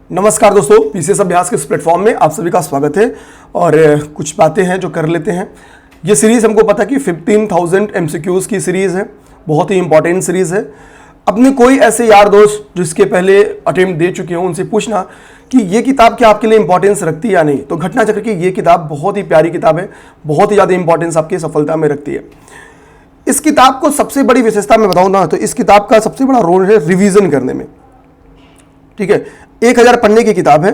नमस्कार दोस्तों, पीसीएस अभ्यास के इस प्लेटफॉर्म में आप सभी का स्वागत है। और कुछ बातें हैं जो कर लेते हैं। ये सीरीज़ हमको पता कि 15,000 एमसीक्यूज़ की सीरीज़ है, बहुत ही इंपॉर्टेंट सीरीज़ है। अपने कोई ऐसे यार दोस्त जिसके पहले अटेम्प्ट दे चुके हों उनसे पूछना कि ये किताब क्या आपके लिए इंपॉर्टेंस रखती है या नहीं। तो घटना चक्र की ये किताब बहुत ही प्यारी किताब है, बहुत ही ज़्यादा इंपॉर्टेंस आपकी सफलता में रखती है। इस किताब को सबसे बड़ी विशेषता मैं बताऊँ ना, तो इस किताब का सबसे बड़ा रोल है रिवीजन करने में। ठीक है, 1000 पन्ने की किताब है।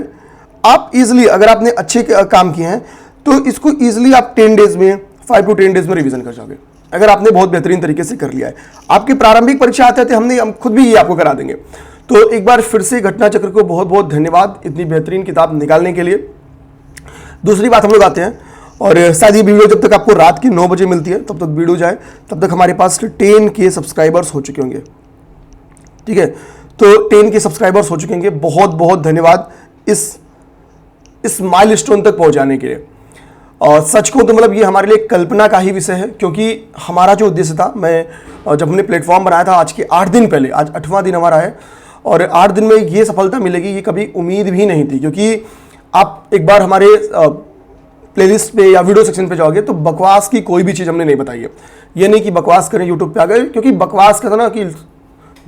आप इजीली, अगर आपने अच्छे काम किए हैं तो इसको इजीली आप 10 डेज में, 5 to 10 डेज में रिवीजन कर जाओगे, अगर आपने बहुत बेहतरीन तरीके से कर लिया है। आपकी प्रारंभिक परीक्षा आते थे, हम खुद भी ये आपको करा देंगे। तो एक बार फिर से घटना चक्र को बहुत बहुत धन्यवाद इतनी बेहतरीन किताब निकालने के लिए। दूसरी बात, हम लोग आते हैं और शायद ये वीडियो जब तक आपको रात के 9 बजे मिलती है तब तक वीडियो जाए, तब तक हमारे पास 10K सब्सक्राइबर्स हो चुके होंगे। ठीक है, तो 10K सब्सक्राइबर्स हो चुके हैं। बहुत बहुत धन्यवाद इस माइलस्टोन तक पहुंचाने के लिए। और सच कहूं तो मतलब ये हमारे लिए कल्पना का ही विषय है, क्योंकि हमारा जो उद्देश्य था, मैं जब हमने प्लेटफॉर्म बनाया था आज के 8 दिन पहले, आज 8वां दिन हमारा है, और 8 दिन में ये सफलता मिलेगी ये कभी उम्मीद भी नहीं थी। क्योंकि आप एक बार हमारे प्लेलिस्ट पे या वीडियो सेक्शन पे जाओगे तो बकवास की कोई भी चीज़ हमने नहीं बताई है। ये नहीं कि बकवास करें यूट्यूब पे आ गए, क्योंकि बकवास का था ना कि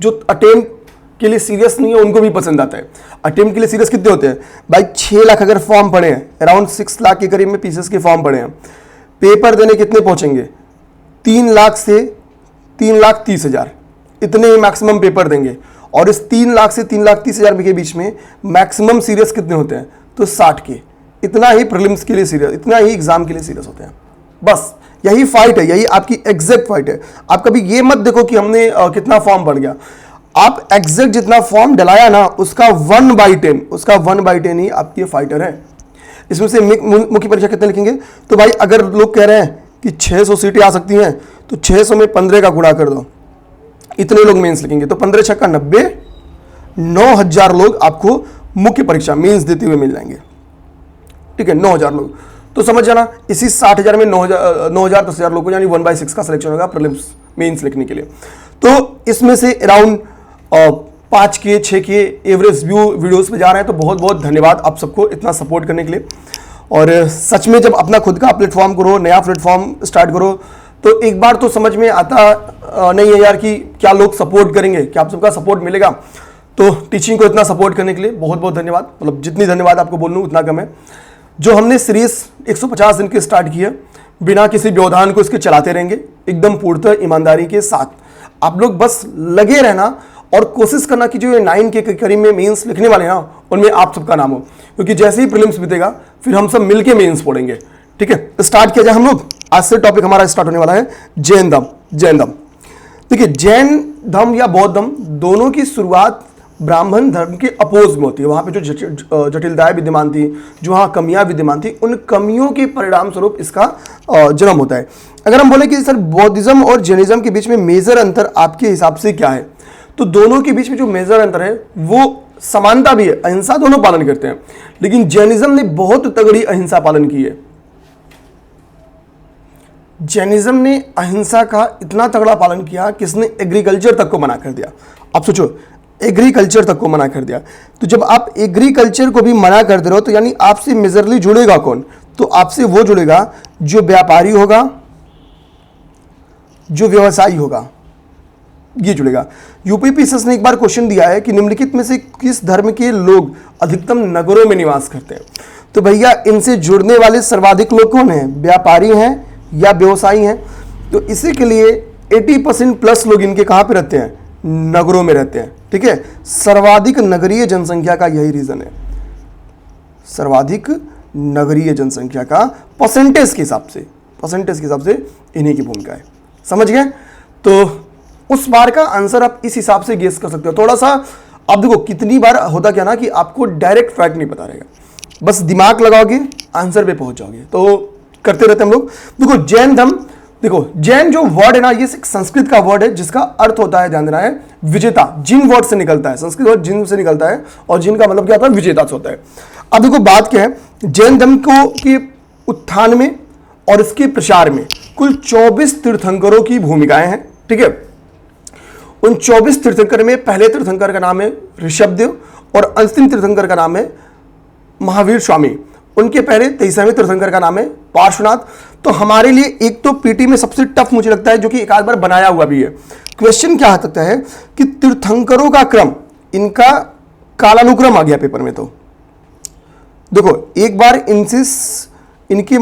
जो अटेम्प्ट के लिए सीरियस नहीं है उनको भी पसंद आता है। अटेम्प्ट के लिए सीरियस कितने होते हैं भाई? 6 लाख अगर फॉर्म पड़े हैं, अराउंड 6 लाख के करीब में पीसीएस के फॉर्म पड़े हैं, पेपर देने कितने पहुंचेंगे? 3 लाख से 3,30,000, इतने ही मैक्सिमम पेपर देंगे। और इस 3 लाख से 3,30,000 के बीच में मैक्सिमम सीरियस कितने होते हैं? तो 60 के। इतना ही प्रीलिम्स के लिए सीरियस, इतना ही एग्जाम के लिए सीरियस होते हैं। बस यही फाइट है, यही आपकी एग्जैक्ट फाइट है। आप कभी ये मत देखो कि हमने कितना फॉर्म बढ़ गया। आप एग्जैक्ट जितना फॉर्म डलाया ना, उसका 1/10 ही आपकी फाइटर है। इसमें से मुख्य परीक्षा कितने लिखेंगे? तो भाई अगर लोग कह रहे हैं कि 600 सीटें आ सकती हैं तो 600 में 15 का गुणा कर दो, इतने लोग मेंस लिखेंगे। तो 15 × 90, 9,000 लोग आपको मुख्य परीक्षा मेंस देते हुए मिल जाएंगे। ठीक है, 9,000 लोग। तो समझ जाना, इसी 60,000 में 9,000 10,000 लोगों को, यानी 1/6 का सिलेक्शन होगा प्रीलिम्स मेंस लिखने के लिए। तो इसमें से around 5K 6K average view videos पे जा रहे हैं। तो बहुत बहुत धन्यवाद आप सबको इतना सपोर्ट करने के लिए। और सच में जब अपना खुद का प्लेटफॉर्म करो, नया प्लेटफॉर्म स्टार्ट करो, तो एक बार तो समझ में आता नहीं है यार कि क्या लोग सपोर्ट करेंगे, क्या आप सबका सपोर्ट मिलेगा। तो टीचिंग को इतना सपोर्ट करने के लिए बहुत बहुत धन्यवाद। मतलब जितनी धन्यवाद आपको बोल लूँ उतना कम है। जो हमने सीरीज 150 दिन की स्टार्ट की है, बिना किसी व्यवधान को इसके चलाते रहेंगे, एकदम पूर्णतः ईमानदारी के साथ। आप लोग बस लगे रहना और कोशिश करना कि जो ये 9K के करीब में मेंस लिखने वाले हैं ना, उनमें आप सबका नाम हो। क्योंकि जैसे ही प्रीलिम्स बीतेगा फिर हम सब मिलके मेंस पढ़ेंगे। ठीक है, स्टार्ट किया जाए हम लोग। आज से टॉपिक हमारा स्टार्ट होने वाला है जैन धर्म। देखिए, जैन धर्म या बौद्ध धर्म दोनों की शुरुआत ब्राह्मण धर्म के अपोज में होती है। वहाँ पे जो जटिलताएं विद्यमान थी, जो वहाँ कमियां विद्यमान थी, उन कमियों के परिणाम स्वरूप इसका जन्म होता है। अगर हम बोले कि सर बौद्धिज्म और जैनिज्म के बीच में मेजर अंतर आपके हिसाब से क्या है, तो दोनों के बीच में जो मेजर अंतर है वो समानता भी है, अहिंसा दोनों पालन करते हैं। लेकिन जैनिज्म ने बहुत तगड़ी अहिंसा पालन की है। जैनिज्म ने अहिंसा का इतना तगड़ा पालन किया कि इसने एग्रीकल्चर तक को मना कर दिया। आप सोचो, एग्रीकल्चर तक को मना कर दिया। तो जब आप एग्रीकल्चर को भी मना कर दे रहे हो, तो यानी आपसे मेजरली जुड़ेगा कौन? तो आपसे वो जुड़ेगा जो व्यापारी होगा, जो व्यवसायी होगा, ये जुड़ेगा। यूपी पीसीएस ने एक बार क्वेश्चन दिया है कि निम्नलिखित में से किस धर्म के लोग अधिकतम नगरों में निवास करते हैं? तो भैया इनसे जुड़ने वाले सर्वाधिक लोग कौन हैं? व्यापारी हैं या व्यवसायी हैं? तो इसी के लिए 80% प्लस लोग इनके कहां पे रहते हैं? नगरों में रहते हैं। ठीक है, सर्वाधिक नगरीय जनसंख्या का यही रीजन है। सर्वाधिक नगरीय जनसंख्या का परसेंटेज के हिसाब से इन्हीं की भूमिका है। समझ गए? तो उस बार का आंसर आप इस हिसाब से गेस कर सकते हो। थोड़ा सा आप देखो, कितनी बार होता क्या ना कि आपको डायरेक्ट फैक्ट नहीं पता रहेगा, बस दिमाग लगाओगे आंसर पे पहुंच जाओगे। तो करते रहते हम लोग। देखो, जैन धर्म, देखो जैन जो वर्ड है ना, ये एक संस्कृत का वर्ड है जिसका अर्थ होता है, ध्यान देना है, विजेता। जिन वर्ड से निकलता है, संस्कृत वर्ड जिन से निकलता है, और जिन का मतलब क्या होता है? विजेता से होता है। अब देखो बात क्या है, जैन धर्म को के उत्थान में और इसके प्रचार में कुल 24 तीर्थंकरों की भूमिकाएं हैं। ठीक है, उन 24 तीर्थंकर में पहले तीर्थंकर का नाम है ऋषभदेव और अंतिम तीर्थंकर का नाम है महावीर स्वामी। उनके पहले 23वें तीर्थंकर का नाम है पार्श्वनाथ। तो हमारे लिए एक तो पीटी में सबसे टफ मुझे लगता है, जो कि एक आध बार बनाया हुआ भी है, क्वेश्चन क्या आ सकता है कि तीर्थंकरों का क्रम, इनका कालानुक्रम आ गया पेपर में। तो देखो एक बार इनकी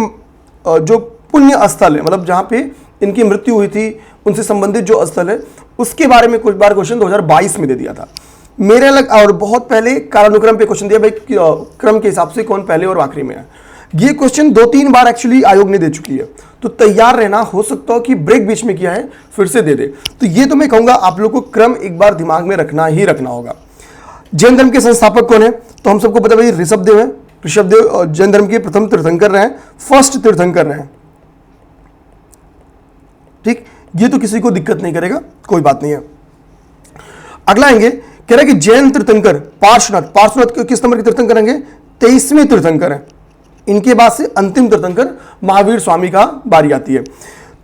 जो पुण्य स्थल है, मतलब जहां पे इनकी मृत्यु हुई थी उनसे संबंधित जो स्थल है, उसके बारे में कुछ बार क्वेश्चन 2022 में दे दिया था मेरे अलग, और बहुत पहले कालानुक्रम पे क्वेश्चन दिया भाई क्रम के हिसाब से कौन पहले और आखिरी में है। ये क्वेश्चन 2-3 बार एक्चुअली आयोग ने दे चुकी है, तो तैयार रहना। हो सकता हो कि ब्रेक बीच में किया है फिर से दे दे। तो ये तो मैं कहूंगा आप लोग को क्रम एक बार दिमाग में रखना ही रखना होगा। जैन धर्म के संस्थापक कौन है? तो हम सबको पता भाई ऋषभदेव है। ऋषभदेव जैन धर्म के प्रथम तीर्थंकर रहे, फर्स्ट तीर्थंकर रहे। ठीक, ये तो किसी को दिक्कत नहीं करेगा, कोई बात नहीं है। अगला आएंगे, कह रहे कि जैन तीर्थंकर पार्श्वनाथ किस नंबर के तीर्थंकर रहेंगे? 23वें तीर्थंकर है। इनके बाद से अंतिम तीर्थंकर महावीर स्वामी का बारी आती है।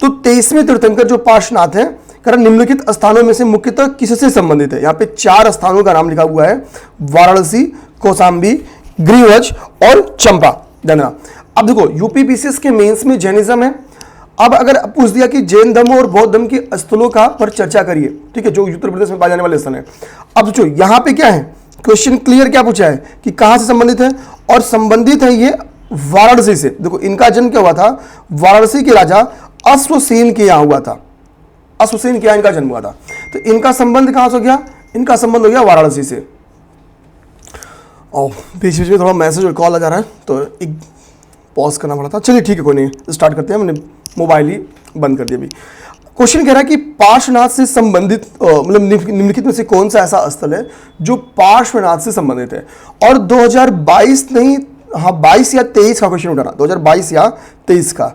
तो 23वें तीर्थंकर जो पार्श्वनाथ है, कारण निम्नलिखित स्थानों में से मुख्यतः किससे संबंधित है? यहां पे 4 स्थानों का नाम लिखा हुआ है, वाराणसी, कौशाम्बी, ग्रीवज और चंपा। धन्यवाद। अब देखो यूपीपीसीएस के मेंस में जैनिज्म है। अब अगर पूछ दिया कि जैन धर्म और बौद्ध धर्म के स्थलों का पर चर्चा करिए, ठीक है, जो उत्तर प्रदेश में पाए जाने वाले स्थल है। अब जो यहां पे क्या है, क्वेश्चन क्लियर क्या पूछा है कि कहां से संबंधित है, और संबंधित है ये वाराणसी से। देखो इनका जन्म क्या हुआ था? वाराणसी के राजा अश्वसेन के यहां हुआ था। अश्वसेन के यहां इनका जन्म हुआ था। तो इनका संबंध कहां से हो गया? इनका संबंध हो गया वाराणसी से। और बीच बीच में थोड़ा मैसेज और कॉल आ जा रहा है, तो एक पॉज करना पड़ा था। चलिए ठीक है, कोई नहीं, स्टार्ट करते हैं। मैंने मोबाइल ही बंद कर दिया अभी। क्वेश्चन कह रहा है कि पार्श्वनाथ से संबंधित मतलब निम्नलिखित में से कौन सा ऐसा स्थल है जो पार्श्वनाथ से संबंधित है? और 2022 नहीं, हाँ 22 या 23 का क्वेश्चन उठाना, 2022 या 23 का,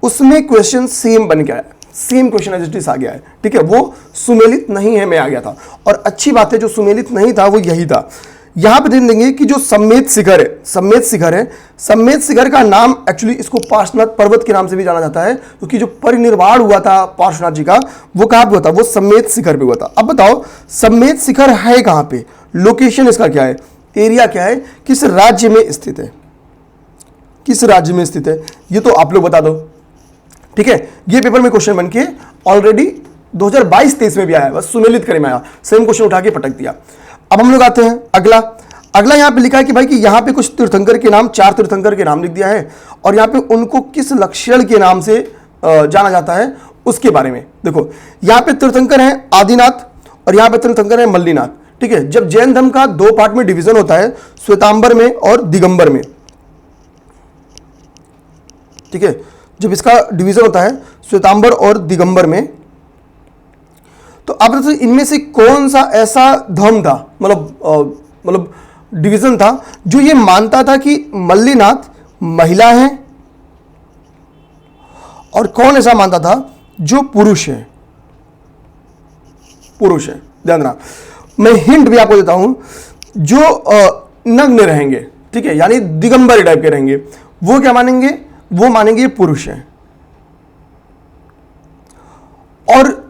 उसमें क्वेश्चन सेम बन गया है, same question as it is आ गया है। ठीक है, वो सुमेलित नहीं है, मैं आ गया था। और अच्छी बात है, जो सुमेलित नहीं था वो यही था। यहां पे देख देंगे कि जो सम्मेद शिखर है, सम्मेद शिखर का नाम एक्चुअली इसको पार्श्वनाथ पर्वत के नाम से भी जाना जाता है, क्योंकि जो परिनिर्वाण हुआ था पार्श्वनाथ जी का वो कहां पे हुआ था? वो सम्मेद शिखर पे हुआ था। अब बताओ सम्मेद शिखर है कहां पे? लोकेशन इसका क्या है? एरिया क्या है? किस राज्य में स्थित है? किस राज्य में स्थित है? ये तो आप लोग बता दो। ठीक है, ये पेपर में क्वेश्चन बन के ऑलरेडी 2022-23 में भी आया, बस सुमेलित करे में आया, सेम क्वेश्चन उठा के पटक दिया। अब हम लोग आते हैं अगला यहां पे लिखा है कि भाई कि यहां पे कुछ तीर्थंकर के नाम, 4 तीर्थंकर के नाम लिख दिया है, और यहां पे उनको किस लक्षण के नाम से जाना जाता है उसके बारे में। देखो यहां पे तीर्थंकर है आदिनाथ और यहां पे तीर्थंकर है मल्लीनाथ। ठीक है, जब जैन धर्म का 2 पार्ट में डिवीजन होता है, श्वेतांबर में और दिगंबर में। ठीक है, जब इसका डिवीजन होता है श्वेतांबर और दिगंबर में, तो अब इनमें से कौन सा ऐसा धर्म था, मतलब डिवीजन था, जो ये मानता था कि मल्लीनाथ महिला है, और कौन ऐसा मानता था जो पुरुष है? ध्यान रखना, मैं हिंट भी आपको देता हूं, जो नग्न रहेंगे, ठीक है, यानी दिगंबर टाइप के रहेंगे, वो क्या मानेंगे? वो मानेंगे पुरुष है। और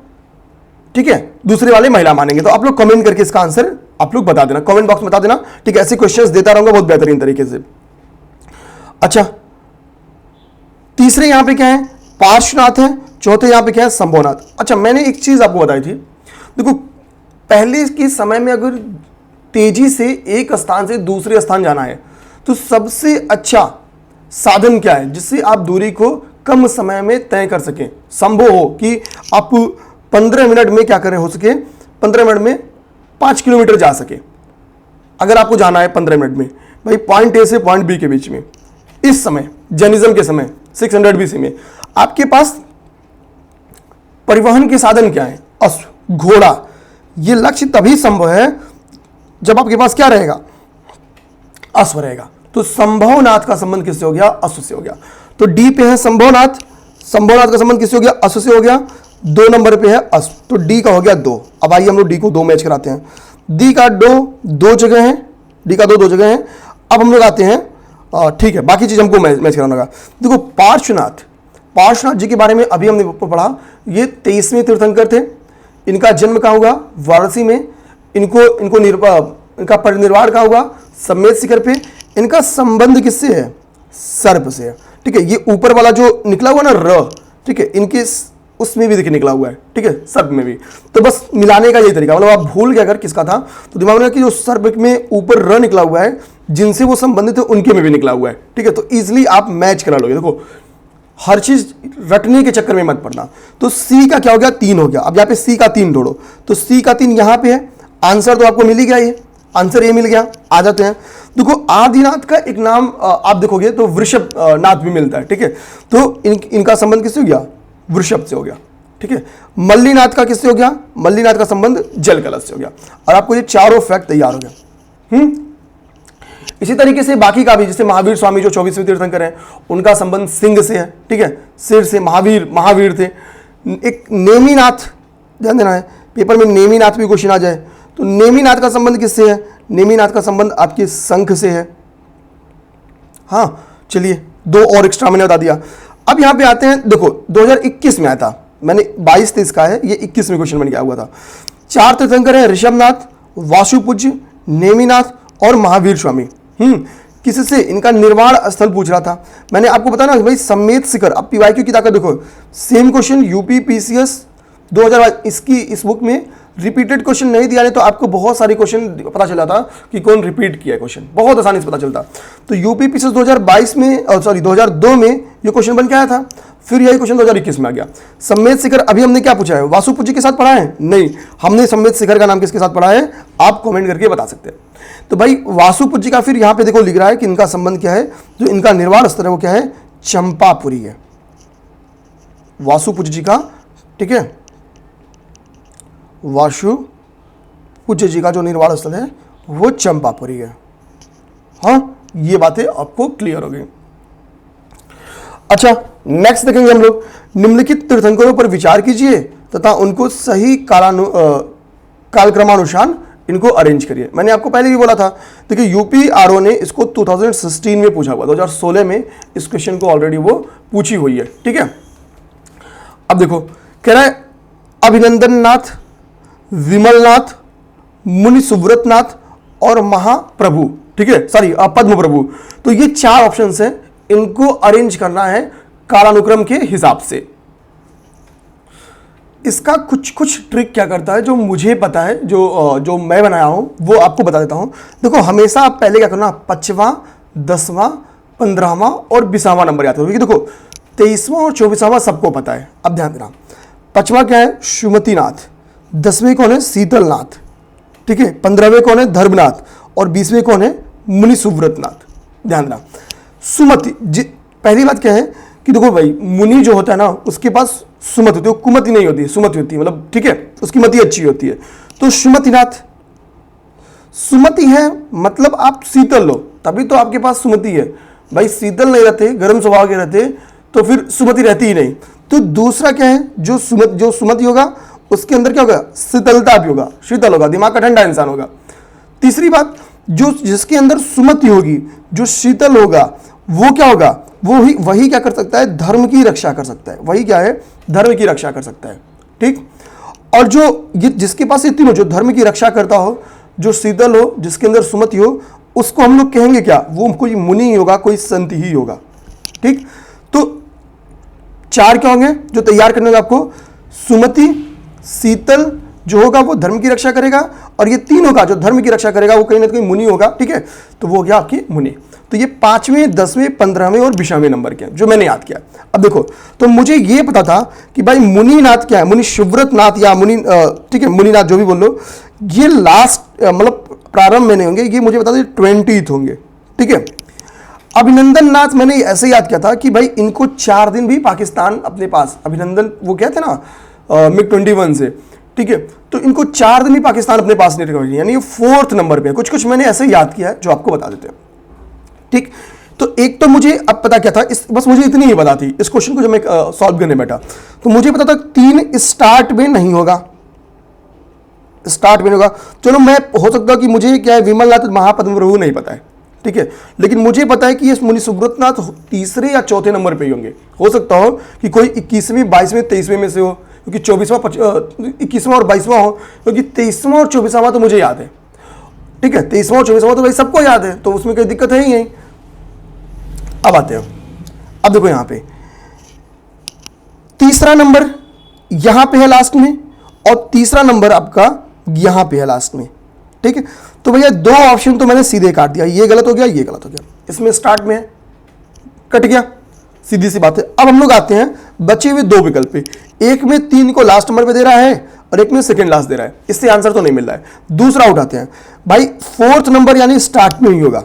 ठीक है, दूसरे वाले महिला मानेंगे। तो आप लोग कमेंट करके इसका आंसर आप लोग बता देना, कमेंट बॉक्स में बता देना। ठीक है, ऐसे क्वेश्चंस देता रहूंगा बहुत बेहतरीन तरीके से। अच्छा, तीसरे यहां पे क्या है? पार्श्वनाथ है। चौथे यहां पे क्या है? शंभोनाथ। अच्छा, मैंने एक चीज आपको बताई थी, देखो पहले के समय में अगर तेजी से एक स्थान से दूसरे स्थान जाना है, तो सबसे अच्छा साधन क्या है जिससे आप दूरी को कम समय में तय कर सकें? संभव हो कि आप 15 मिनट में क्या करें, हो सके 15 मिनट में 5 किलोमीटर जा सके। अगर आपको जाना है 15 मिनट में भाई पॉइंट ए से पॉइंट बी के बीच में, इस समय जैनिज्म के समय 600 BC में आपके पास परिवहन के साधन क्या है? अश्व, घोड़ा। यह लक्ष्य तभी संभव है जब आपके पास क्या रहेगा? अश्व रहेगा। तो संभवनाथ का संबंध किससे हो गया? अश्व से हो गया। तो डी पे है संभवनाथ का संबंध किससे हो गया? अश्व से हो गया। 2 नंबर पे है अश्व, तो डी का हो गया 2। अब आइए हम लोग डी को 2 मैच कराते हैं। डी का 2 जगह है, डी का 2 जगह है। अब हम लोग आते हैं, ठीक है, बाकी चीज हमको मैच कराना होगा। देखो पार्श्वनाथ जी के बारे में अभी हमने पढ़ा, ये 23वें तीर्थंकर थे। इनका जन्म कहाँ हुआ? वाराणसी में। इनको इनका परिनिर्वाण कहाँ हुआ, समेत शिखर पे। इनका संबंध किससे है, सर्प से है, ठीक है। ये ऊपर वाला जो निकला हुआ ना र, ठीक है, इनके उसमें भी देखिए निकला हुआ है, ठीक है, सर्प में भी। तो बस मिलाने का यही तरीका, मतलब आप भूल गए अगर किसका था तो दिमाग में कि जो सर्प में ऊपर र निकला हुआ है, जिनसे वो संबंधित है उनके में भी निकला हुआ है, ठीक है। तो इजिली आप मैच करा लोगे। देखो हर चीज रटने के चक्कर में मत पड़ना। तो सी का क्या हो गया, 3 हो गया। अब यहाँ पे सी का 3 ढूंढो, तो सी का 3 यहाँ पे है। आंसर तो आपको मिल ही गया, ये आंसर ये मिल गया। आ जाते हैं, देखो आदिनाथ का एक नाम आप देखोगे तो वृषभ नाथ भी मिलता है, ठीक है। तो इनका संबंध किससे हो गया, वृषभ से हो गया, ठीक है। मल्लीनाथ का किससे हो गया, मल्लीनाथ का संबंध जल कलश से हो गया। और आपको ये चारों फैक्ट तैयार हो गया। इसी तरीके से बाकी का भी, जैसे महावीर स्वामी जो 24वें तीर्थंकर हैं, उनका संबंध सिंह से है, ठीक है, सिर से। महावीर थे। एक नेमिनाथ, ध्यान देना है पेपर में, नेमिनाथ भी क्वेश्चन आ जाए तो नेमिनाथ का संबंध किससे है, नेमिनाथ का संबंध आपके शंख से है। हाँ चलिए, 2 और एक्स्ट्रा मैंने बता दिया। अब यहां पे आते हैं, देखो 2021 में आया था, मैंने 22-23 का है, ये 21 में क्वेश्चन बन गया हुआ था। 4 तीर्थंकर है, ऋषभनाथ, वासुपूज्य, नेमिनाथ और महावीर स्वामी। किससे, इनका निर्वाण स्थल पूछ रहा था। मैंने आपको बताया ना भाई, समेत शिखर। अब पीवाईक्यू की ताकत देखो, सेम क्वेश्चन यूपी पीसीएस 2022 इसकी इस बुक में रिपीटेड क्वेश्चन नहीं दिया, नहीं तो आपको बहुत सारे क्वेश्चन पता चला था कि कौन रिपीट किया है क्वेश्चन, बहुत आसानी से पता चलता। तो यूपी पीसीएस 2022 में, सॉरी 2002 में ये क्वेश्चन बन के आया था। फिर यही क्वेश्चन 2021 में आ गया। समेत शिखर अभी हमने क्या पूछा है, वासुपूज्य के साथ पढ़ा है? नहीं, हमने समेत शिखर का नाम किसके साथ पढ़ा है, आप कमेंट करके बता सकते हैं। तो भाई वासुपूज्य का फिर यहां पे देखो लिख रहा है कि इनका संबंध क्या है, जो इनका निर्वाण स्थल है वो क्या है, चंपापुरी है, वासुपूज्य जी का, ठीक है। वासुपूज्य जी का जो निर्वाण स्थल है वो चंपापुरी है। हाँ, ये बातें आपको क्लियर हो गई। अच्छा, नेक्स्ट देखेंगे हम लोग, निम्नलिखित तीर्थंकरों पर विचार कीजिए तथा उनको सही कालक्रमानुसार इनको अरेंज करिए। मैंने आपको पहले भी बोला था, देखिए यूपी आरओ ने इसको 2016 में पूछा हुआ, 2016 में इस क्वेश्चन को ऑलरेडी वो पूछी हुई है, ठीक है। अब देखो कह रहा है अभिनंदन नाथ, विमलनाथ, मुनि सुव्रतनाथ और महाप्रभु, ठीक है, सॉरी पद्म प्रभु। तो ये 4 ऑप्शन हैं, इनको अरेंज करना है कालानुक्रम के हिसाब से। इसका कुछ ट्रिक क्या करता है, जो मुझे पता है, जो मैं बनाया हूं वो आपको बता देता हूं। देखो हमेशा आप पहले क्या करना, 5वां, 10वां, 15वां और 20वां नंबर याद करो, क्योंकि देखो 23वां और 24वां सबको पता है। अब ध्यान देना, 5वां क्या है, सुमतिनाथ, 10वें कौन है, शीतलनाथ, ठीक है, 15वें कौन है, धर्मनाथ और 20वें कौन है, मुनि सुव्रतनाथ। ध्यान देना, सुमति पहली बात क्या है कि देखो भाई मुनि जो होता है ना, उसके पास सुमति होती है, कुमति नहीं होती है, सुमति होती है, मतलब ठीक है, उसकी मति अच्छी होती है। तो सुमतिनाथ, सुमति है मतलब आप शीतल लो, तभी तो आपके पास सुमति है। भाई शीतल नहीं रहते, गर्म स्वभाव के रहते, तो फिर सुमति रहती ही नहीं। तो दूसरा क्या है, जो सुमति होगा उसके अंदर क्या होगा, शीतलता भी होगा, शीतल होगा, दिमाग का ठंडा इंसान होगा। तीसरी बात, जो जिसके अंदर सुमति होगी, जो शीतल होगा, वो क्या होगा, वही क्या कर सकता है, धर्म की रक्षा कर सकता है। वही क्या है, धर्म की रक्षा कर सकता है, ठीक। और जो ये जिसके पास ये तीनों, जो धर्म की रक्षा करता हो, जो शीतल हो, जिसके अंदर सुमति हो, उसको हम लोग कहेंगे क्या, वो कोई मुनि ही होगा, कोई संत ही होगा, ठीक। तो 4 क्या होंगे जो तैयार करने होंगे आपको, सुमति, शीतल जो होगा वो धर्म की रक्षा करेगा, और ये 3 होगा जो धर्म की रक्षा करेगा वो कहीं ना कहीं मुनि होगा, ठीक है। तो वो हो गया आपकी मुनि। तो ये 5वें, 10वें, 15वें और 20वें नंबर के जो मैंने याद किया। अब देखो, तो मुझे ये पता था कि भाई मुनिनाथ क्या है, मुनि सुव्रतनाथ या मुनि, ठीक है, मुनिनाथ जो भी बोल लो, ये लास्ट मतलब प्रारंभ में नहीं होंगे, ये मुझे पता था 20th होंगे, ठीक है। अभिनंदन नाथ मैंने ऐसे याद किया था कि भाई इनको 4 दिन भी पाकिस्तान अपने पास, अभिनंदन वो क्या थे ना MiG-21 से, ठीक है। तो इनको 4 दिन भी पाकिस्तान अपने पास नहीं रखा, यानी ये 4th नंबर पे है। कुछ मैंने ऐसे याद किया है जो आपको बता देते हैं, ठीक। तो एक तो मुझे अब पता क्या था, बस मुझे इतनी ही पता थी इस क्वेश्चन को जब मैं सॉल्व करने बैठा, तो मुझे पता था 3 स्टार्ट में नहीं होगा, स्टार्ट में होगा। चलो मैं हो सकता है कि मुझे क्या है, विमलनाथ, महापद्म प्रभु नहीं पता है, ठीक है, लेकिन मुझे पता है कि ये मुनि सुव्रतनाथ 3रे या 4थे नंबर पे ही होंगे। हो सकता हो कि कोई 21वें, 22वें, 23वें में से हो, क्योंकि 21वां और 22वां हो, क्योंकि 23वां और 24वां तो मुझे याद है। ठीक है, 23वां 24वां तो भाई सबको याद है, तो उसमें कोई दिक्कत है ही नहीं। अब आते हैं, अब देखो यहां पे तीसरा नंबर यहां पे है लास्ट में, और तीसरा नंबर आपका यहां पे है लास्ट में, ठीक है। तो भैया दो ऑप्शन तो मैंने सीधे काट दिया, ये गलत हो गया, ये गलत हो गया, इसमें स्टार्ट में है, कट गया, सीधी सी बात है। अब हम लोग आते हैं बचे हुए दो विकल्प पे, एक में 3 को लास्ट नंबर पे दे रहा है और एक में सेकंड लास्ट दे रहा है, इससे आंसर तो नहीं मिल रहा है। दूसरा उठाते हैं भाई, फोर्थ नंबर यानी स्टार्ट में ही होगा,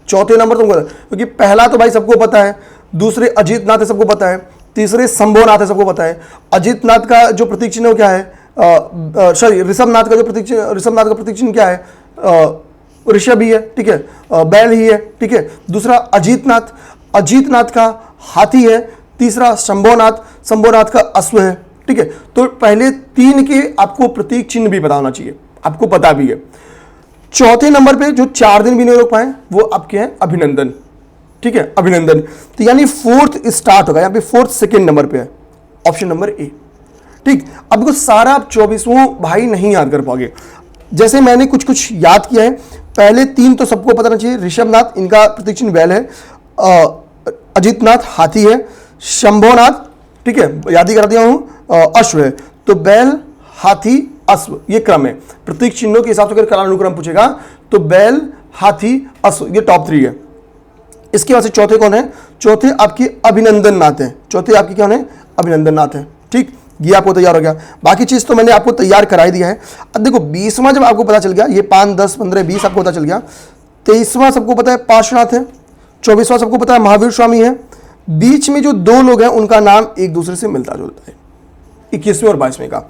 चौथे नंबर तुमको, क्योंकि पहला तो भाई सबको पता है, दूसरे अजीत नाथ है सबको पता है, तीसरे संभवनाथ है सबको पता है। अजीत नाथ का जो प्रतीक चिन्ह क्या है, सॉरी ऋषभ नाथ का जो प्रतीक चिन्ह, ऋषभ नाथ का प्रतीक चिन्ह क्या है, ऋषभ ही है, ठीक है, बैल ही है, ठीक है। दूसरा अजीत नाथ का हाथी है, तीसरा शंभोनाथ, शंभोनाथ का अश्व है, ठीक है। तो पहले 3 के आपको प्रतीक चिन्ह भी पता होना चाहिए, आपको पता भी है। चौथे नंबर पे जो 4 दिन भी नहीं रोक पाए वो आपके हैं अभिनंदन, ठीक है, अभिनंदन। तो यानी फोर्थ स्टार्ट होगा, यहां पे फोर्थ सेकेंड नंबर पे है, ऑप्शन नंबर ए, ठीक। अब देखो सारा आप 24वां भाई नहीं याद कर पाओगे, जैसे मैंने कुछ कुछ याद किया है। पहले 3 तो सबको पता होना चाहिए, ऋषभनाथ इनका प्रतीक चिन्ह बैल है, अजीतनाथ हाथी है, शंभोनाथ, ठीक है, याद ही कर दिया हूं, अश्व है। तो बैल, हाथी, अश्व, ये क्रम है प्रतीक चिन्हों के हिसाब से। अगर कालानुक्रम पूछेगा तो बैल, हाथी, अश्व, ये टॉप 3 है। इसके बाद से चौथे कौन है, चौथे आपकी अभिनंदन नाथ है, चौथे आपकी कौन है, अभिनंदन नाथ है, ठीक। ये आपको तैयार हो गया, बाकी चीज तो मैंने आपको तैयार कराई दिया है। अब देखो 20वां जब आपको पता चल गया, ये 5, 10, 15, 20 आपको पता चल गया। 23वां सबको पता है पार्श्वनाथ है, 24वां सबको पता है महावीर स्वामी है। बीच में जो 2 लोग हैं उनका नाम एक दूसरे से मिलता जुलता है, 21वें और 22वें का।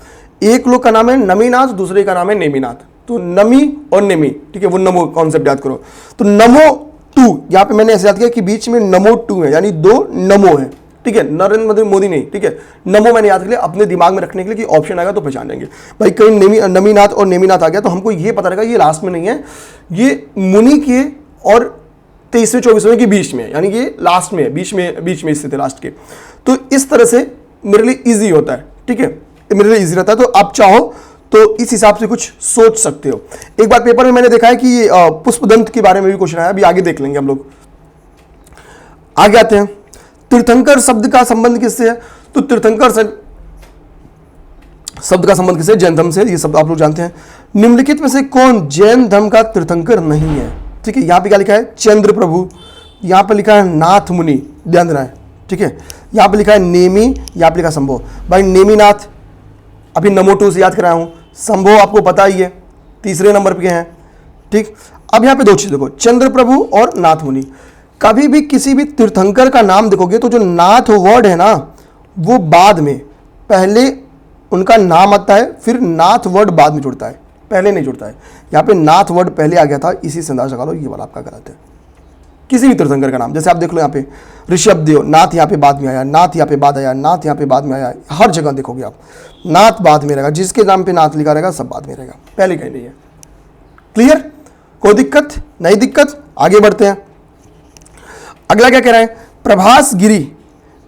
एक लोग का नाम है नमीनाथ, दूसरे का नाम है नेमीनाथ। तो नमी और नेमी, ठीक है, वो नमो कॉन्सेप्ट याद करो। तो नमो 2, यहां पे मैंने ऐसे याद किया कि बीच में नमो 2 है, यानी 2 नमो है, ठीक है, नरेंद्र मोदी नहीं, ठीक है, नमो मैंने याद कर लिया अपने दिमाग में रखने के लिए कि ऑप्शन आएगा तो पहचान लेंगे भाई। कहीं नमीनाथ और नेमीनाथ आ गया तो हमको ये पता रहेगा ये लास्ट में नहीं है, ये मुनि के और 23वें 24वें के बीच में, यानी ये लास्ट में, बीच में स्थित है लास्ट के। तो इस तरह से मेरे लिए ईजी होता है, ठीक है, मेरे लिए ईजी रहता है। तो आप चाहो तो इस हिसाब से कुछ सोच सकते हो। एक बार पेपर में मैंने देखा है कि पुष्पदंत के बारे में भी क्वेश्चन आया, अभी आगे देख लेंगे हम लोग। आगे आते हैं, तीर्थंकर शब्द का संबंध किससे है, तो तीर्थंकर शब्द का संबंध किससे, जैन धर्म से, ये शब्द आप लोग जानते हैं। निम्नलिखित में से कौन जैन धर्म का तीर्थंकर नहीं है, ठीक है। यहां पे क्या लिखा है, चंद्र प्रभु, यहां पे लिखा है नाथ मुनि, ध्यान देना है, ठीक है। यहां पे लिखा है नेमी, यहां पे लिखा संभव, भाई नेमीनाथ अभी नमो 2 से याद कराया हूं, संभव आपको पता ही है, तीसरे नंबर पे हैं, ठीक। अब यहां पे 2 चीज देखो, चंद्र प्रभु और नाथ मुनि। कभी भी किसी भी तीर्थंकर का नाम देखोगे तो जो नाथ वर्ड है ना वो बाद में, पहले उनका नाम आता है, फिर नाथ वर्ड बाद में जुड़ता है, पहले नहीं जुड़ता है। यहाँ पे नाथ वर्ड पहले आ गया था, इसी से अंदाजा लगा लो ये वाला आपका गलत है। किसी भी तीर्थंकर का नाम, जैसे आप देख लो यहाँ पे ऋषभदेव, नाथ यहाँ पे बाद में आया, नाथ यहाँ पे बाद आया, नाथ यहाँ पे बाद में आया, हर जगह देखोगे आप नाथ बाद में रहेगा, जिसके नाम पे नाथ लिखा रहेगा सब बाद में रहेगा, पहले कहीं नहीं है। क्लियर, कोई दिक्कत नहीं, दिक्कत, आगे बढ़ते हैं। अगला क्या कह रहा है, प्रभास गिरी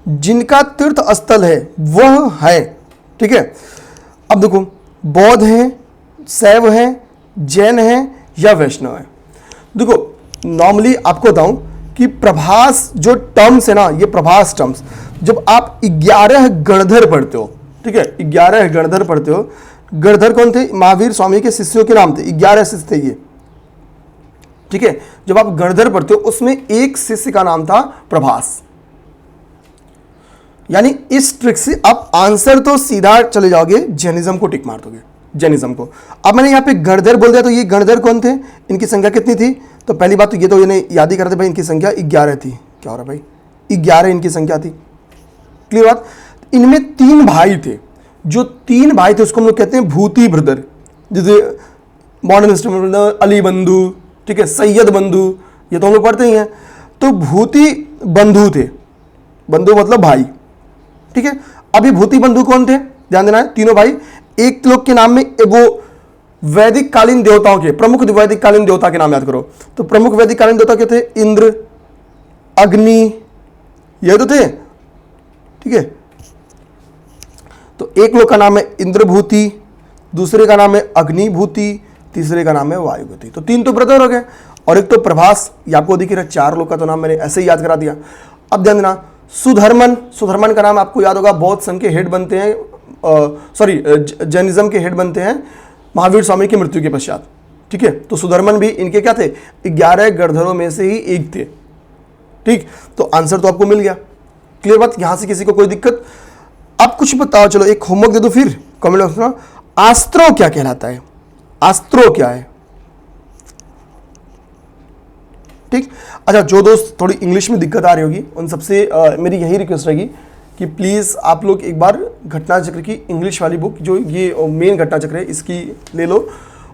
जिनका तीर्थ स्थल है वह है, ठीक है। अब देखो बौद्ध है, शैव है, जैन है या वैष्णव है। देखो नॉर्मली आपको बताऊं कि प्रभास जो टर्म्स है ना, ये प्रभास टर्म्स जब आप 11 गणधर पढ़ते हो, ठीक है, 11 गणधर पढ़ते हो। गणधर कौन थे, महावीर स्वामी के शिष्यों के नाम थे, 11 शिष्य थे ये, ठीक है। जब आप गणधर पढ़ते हो उसमें एक शिष्य का नाम था प्रभास, यानी इस ट्रिक से आप आंसर तो सीधा चले जाओगे, जैनिज्म को टिक मार दोगे, जैनिज्म को। अब मैंने यहाँ पे गणधर बोल दिया, तो ये गणधर कौन थे, इनकी संख्या कितनी थी, तो पहली बात तो ये तो इन्हें याद ही करते भाई, इनकी संख्या 11 थी। क्या हो रहा है भाई, 11 इनकी संख्या थी, क्लियर बात। इनमें 3 भाई थे, जो 3 भाई थे उसको हम लोग कहते हैं भूति ब्रदर, जैसे मॉडर्न सिस्टम में अली बंधु, ठीक है, सैयद बंधु, ये तो हम लोग पढ़ते ही हैं। तो भूति बंधु थे, बंधु मतलब भाई, ठीक है। अभी भूति बंधु कौन थे, ध्यान देना है, तीनों भाई। एक लोग के नाम में वो वैदिक कालीन देवताओं के, प्रमुख वैदिक कालीन देवता के नाम याद करो। तो प्रमुख वैदिक कालीन देवता क्या थे, इंद्र, अग्नि, ये तो थे, ठीक है। तो एक लोग का नाम है इंद्रभूति, दूसरे का नाम है अग्निभूति, तीसरे का नाम है वायुगति। तो 3 तो ब्रदर हो गए, और एक तो प्रभास, ये आपको दिख रहा है। 4 लोग का तो नाम मैंने ऐसे ही याद करा दिया। अब ध्यान देना, सुधर्मन, सुधर्मन का नाम आपको याद होगा, बौद्ध संघ के हेड बनते हैं, जैनिज्म के हेड बनते हैं महावीर स्वामी की मृत्यु के पश्चात। ठीक है, तो सुधर्मन भी इनके क्या थे, 11 गणधरों में से ही एक थे। ठीक, तो आंसर तो आपको मिल गया। क्लियर बात, यहां से किसी को कोई दिक्कत? अब कुछ बताओ, चलो एक होमवर्क दे दो फिर कमेंट बॉक्स में। आस्त्रो क्या कहलाता है? आस्त्रो क्या है? ठीक, अच्छा, जो दोस्त थोड़ी इंग्लिश में दिक्कत आ रही होगी उन सबसे मेरी यही रिक्वेस्ट रहेगी कि प्लीज़ आप लोग एक बार घटना चक्र की इंग्लिश वाली बुक, जो ये मेन घटना चक्र है, इसकी ले लो।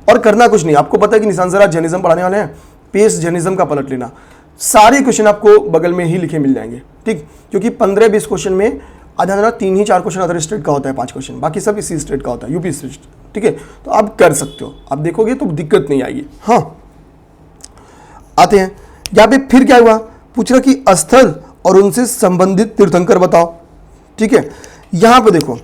और करना कुछ नहीं, आपको पता है कि निशान जरा जैनिज्म पढ़ाने वाले हैं, पेज जैनिज्म का पलट लेना। सारे क्वेश्चन आपको बगल में ही लिखे मिल जाएंगे। ठीक, क्योंकि 15-20 क्वेश्चन में आधा आधा 3 ही 4 क्वेश्चन अदर स्टेट का होता है, 5 क्वेश्चन, बाकी सब इसी स्टेट का होता है, यूपी स्टेट। ठीक है, तो आप कर सकते हो, आप देखोगे तो दिक्कत नहीं आएगी। हाँ, आते हैं यहाँ पे। फिर क्या हुआ, पूछ रहा कि स्थल और उनसे संबंधित तीर्थंकर बताओ। ठीक है, यहां पे देखो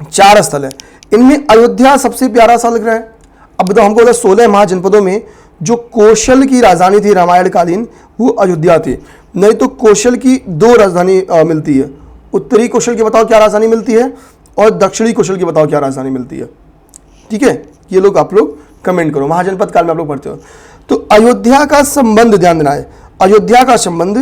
4 स्थल है, इनमें अयोध्या सबसे प्यारा सा लग रहा है। अब बताओ, हमको 16 महाजनपदों में जो कौशल की राजधानी थी रामायण कालीन, वो अयोध्या थी। नहीं तो कौशल की 2 राजधानी मिलती है। उत्तरी कौशल की बताओ क्या राजधानी मिलती है, और दक्षिणी कौशल की बताओ क्या राजधानी मिलती है। ठीक है, ये लोग आप लोग कमेंट करो, महाजनपद काल में आप लोग पढ़ते हो। तो अयोध्या का संबंध ध्यान देना है, अयोध्या का संबंध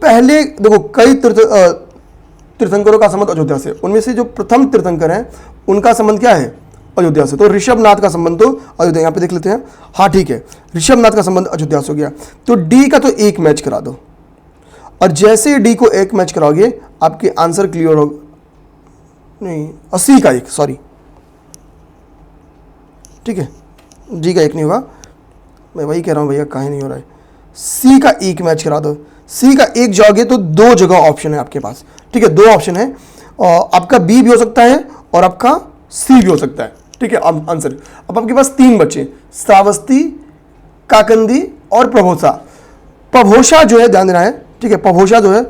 पहले देखो, कई तीर्थंकरों का संबंध अयोध्या से, उनमें से जो प्रथम तीर्थंकर हैं उनका संबंध क्या है, अयोध्या से। तो ऋषभनाथ का संबंध तो अयोध्या, यहाँ पे देख लेते हैं। हाँ ठीक है, ऋषभनाथ का संबंध अयोध्या से हो गया। तो डी का तो 1 मैच करा दो, और जैसे डी को 1 मैच कराओगे आपके आंसर क्लियर हो, नहीं सी का 1, सॉरी, ठीक है, डी का 1 नहीं होगा, मैं वही कह रहा हूँ भैया, काहे नहीं हो रहा है। सी का 1 मैच करा दो, सी का 1 जाओगे तो 2 जगह ऑप्शन है आपके पास। ठीक है, 2 ऑप्शन है, आपका बी भी हो सकता है और आपका सी भी हो सकता है। ठीक है, अब आंसर, अब आपके पास 3 बचे, श्रावस्ती, काकंदी और प्रभोषा। प्रभोषा जो है ध्यान देना है, ठीक है, प्रभोषा जो है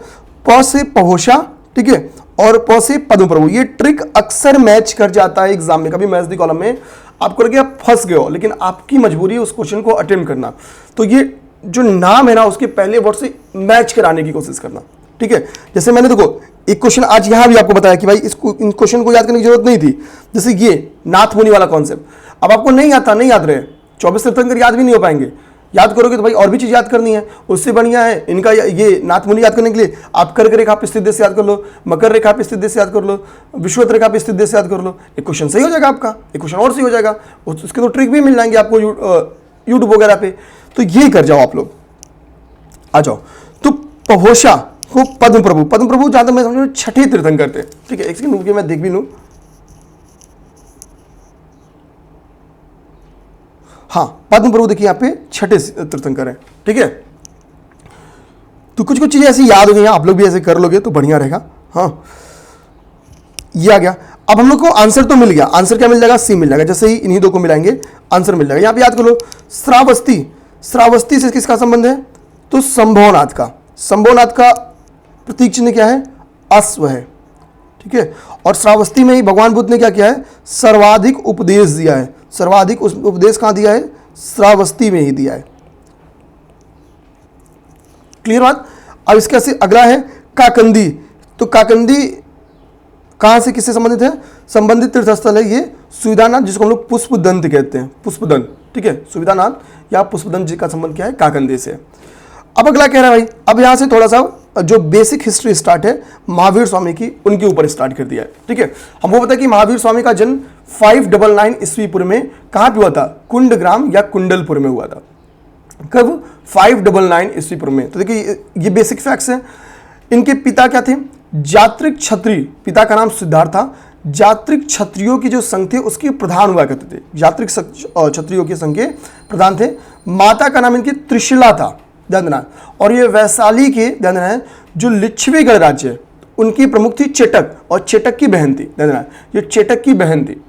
प से प्रभोषा, ठीक है, और प से पद्म प्रभु। ये ट्रिक अक्सर मैच कर जाता है एग्जाम में, कभी मैच दी कॉलम में आपको लगे आप फंस गए हो, लेकिन आपकी मजबूरी है उस क्वेश्चन को अटेम्प्ट करना। तो ये जो नाम है ना, उसके पहले वर्ड से मैच कराने की कोशिश करना। ठीक है, जैसे मैंने देखो एक क्वेश्चन आज यहां भी आपको बताया कि भाई इसको, इन क्वेश्चन को याद करने की जरूरत नहीं थी। जैसे ये नाथ मुनि वाला कॉन्सेप्ट, अब आपको नहीं आता, नहीं याद रहे, 24 तीर्थंकर याद भी नहीं हो पाएंगे। याद करोगे तो भाई और भी चीज याद करनी है, उससे बढ़िया है इनका ये नाथ मुनि याद करने के लिए आप कर्क रेखा पे स्थित देश से याद कर लो, मकर रेखा पे स्थित देश से याद कर लो, विश्वत रेखा पे स्थित देश से याद कर लो। एक क्वेश्चन सही हो जाएगा आपका, एक क्वेश्चन और सही हो जाएगा, उसके तो ट्रिक भी मिल जाएंगे आपको यूट्यूब वगैरह पे। तो ये कर जाओ आप लोग, आ जाओ। तो प्रभोषा को पद्म प्रभु, पद्म प्रभु जहां तक मैं समझ 6ठे तीर्थंकर थे। ठीक है, एक सेकंड रुकिए, मैं देख भी लूं। हाँ, पद्म प्रभु देखिए यहाँ पे 6ठे तीर्थंकर है। ठीक है, तो कुछ कुछ चीजें ऐसी याद हो गई, आप लोग भी ऐसे कर लोगे तो बढ़िया रहेगा। हाँ, ये आ गया। अब हम लोग को आंसर तो मिल गया, आंसर क्या मिल जाएगा, सी मिल जाएगा। जैसे ही इन्हीं 2 को मिलाएंगे आंसर मिल जाएगा। यहाँ पे याद कर लो, श्रावस्ती, श्रावस्ती से किसका संबंध है, तो संभवनाथ का। संभवनाथ का प्रतीक चिन्ह क्या है, अश्व है। ठीक है, और श्रावस्ती में ही भगवान बुद्ध ने क्या किया है, सर्वाधिक उपदेश दिया है। सर्वाधिक उपदेश कहां दिया है, श्रावस्ती में ही दिया है। क्लियर बात। अब इसके से अगला है काकंदी। तो काकंदी कहां से किससे संबंधित है, संबंधित तीर्थस्थल है ये सुविधानाथ, जिसको हम लोग पुष्पदंत कहते हैं, पुष्पदंत। ठीक है, सुविधानाथ या पुष्पदंत जी का संबंध क्या है, काकंदी से। अब अगला कह रहा है भाई, अब यहां से थोड़ा सा जो बेसिक हिस्ट्री स्टार्ट है महावीर स्वामी की, उनके ऊपर स्टार्ट कर दिया है। ठीक है, हमको पता है कि महावीर स्वामी का जन्म 599 ईस्वी पूर्व में कहां पे हुआ था, कुंडग्राम या कुंडलपुर में हुआ था। कब, 599 ईस्वी पूर्व में। तो देखिए ये बेसिक फैक्ट्स हैं। इनके पिता क्या थे, जात्रिक क्षत्रिय, पिता का नाम सिद्धार्थ था। जात्रिक क्षत्रियों की जो संघ थे उसके प्रधान हुआ करते थे, जात्रिक क्षत्रियों के संघ के प्रधान थे। माता का नाम इनकी त्रिशिला था, ध्यान देना। और ये वैशाली के, ध्यान देना है, जो लिच्छवीगढ़ राज्य है उनकी प्रमुख थी चेटक, और चेटक की बहन थी, ध्यान देना, ये चेटक की बहन थी।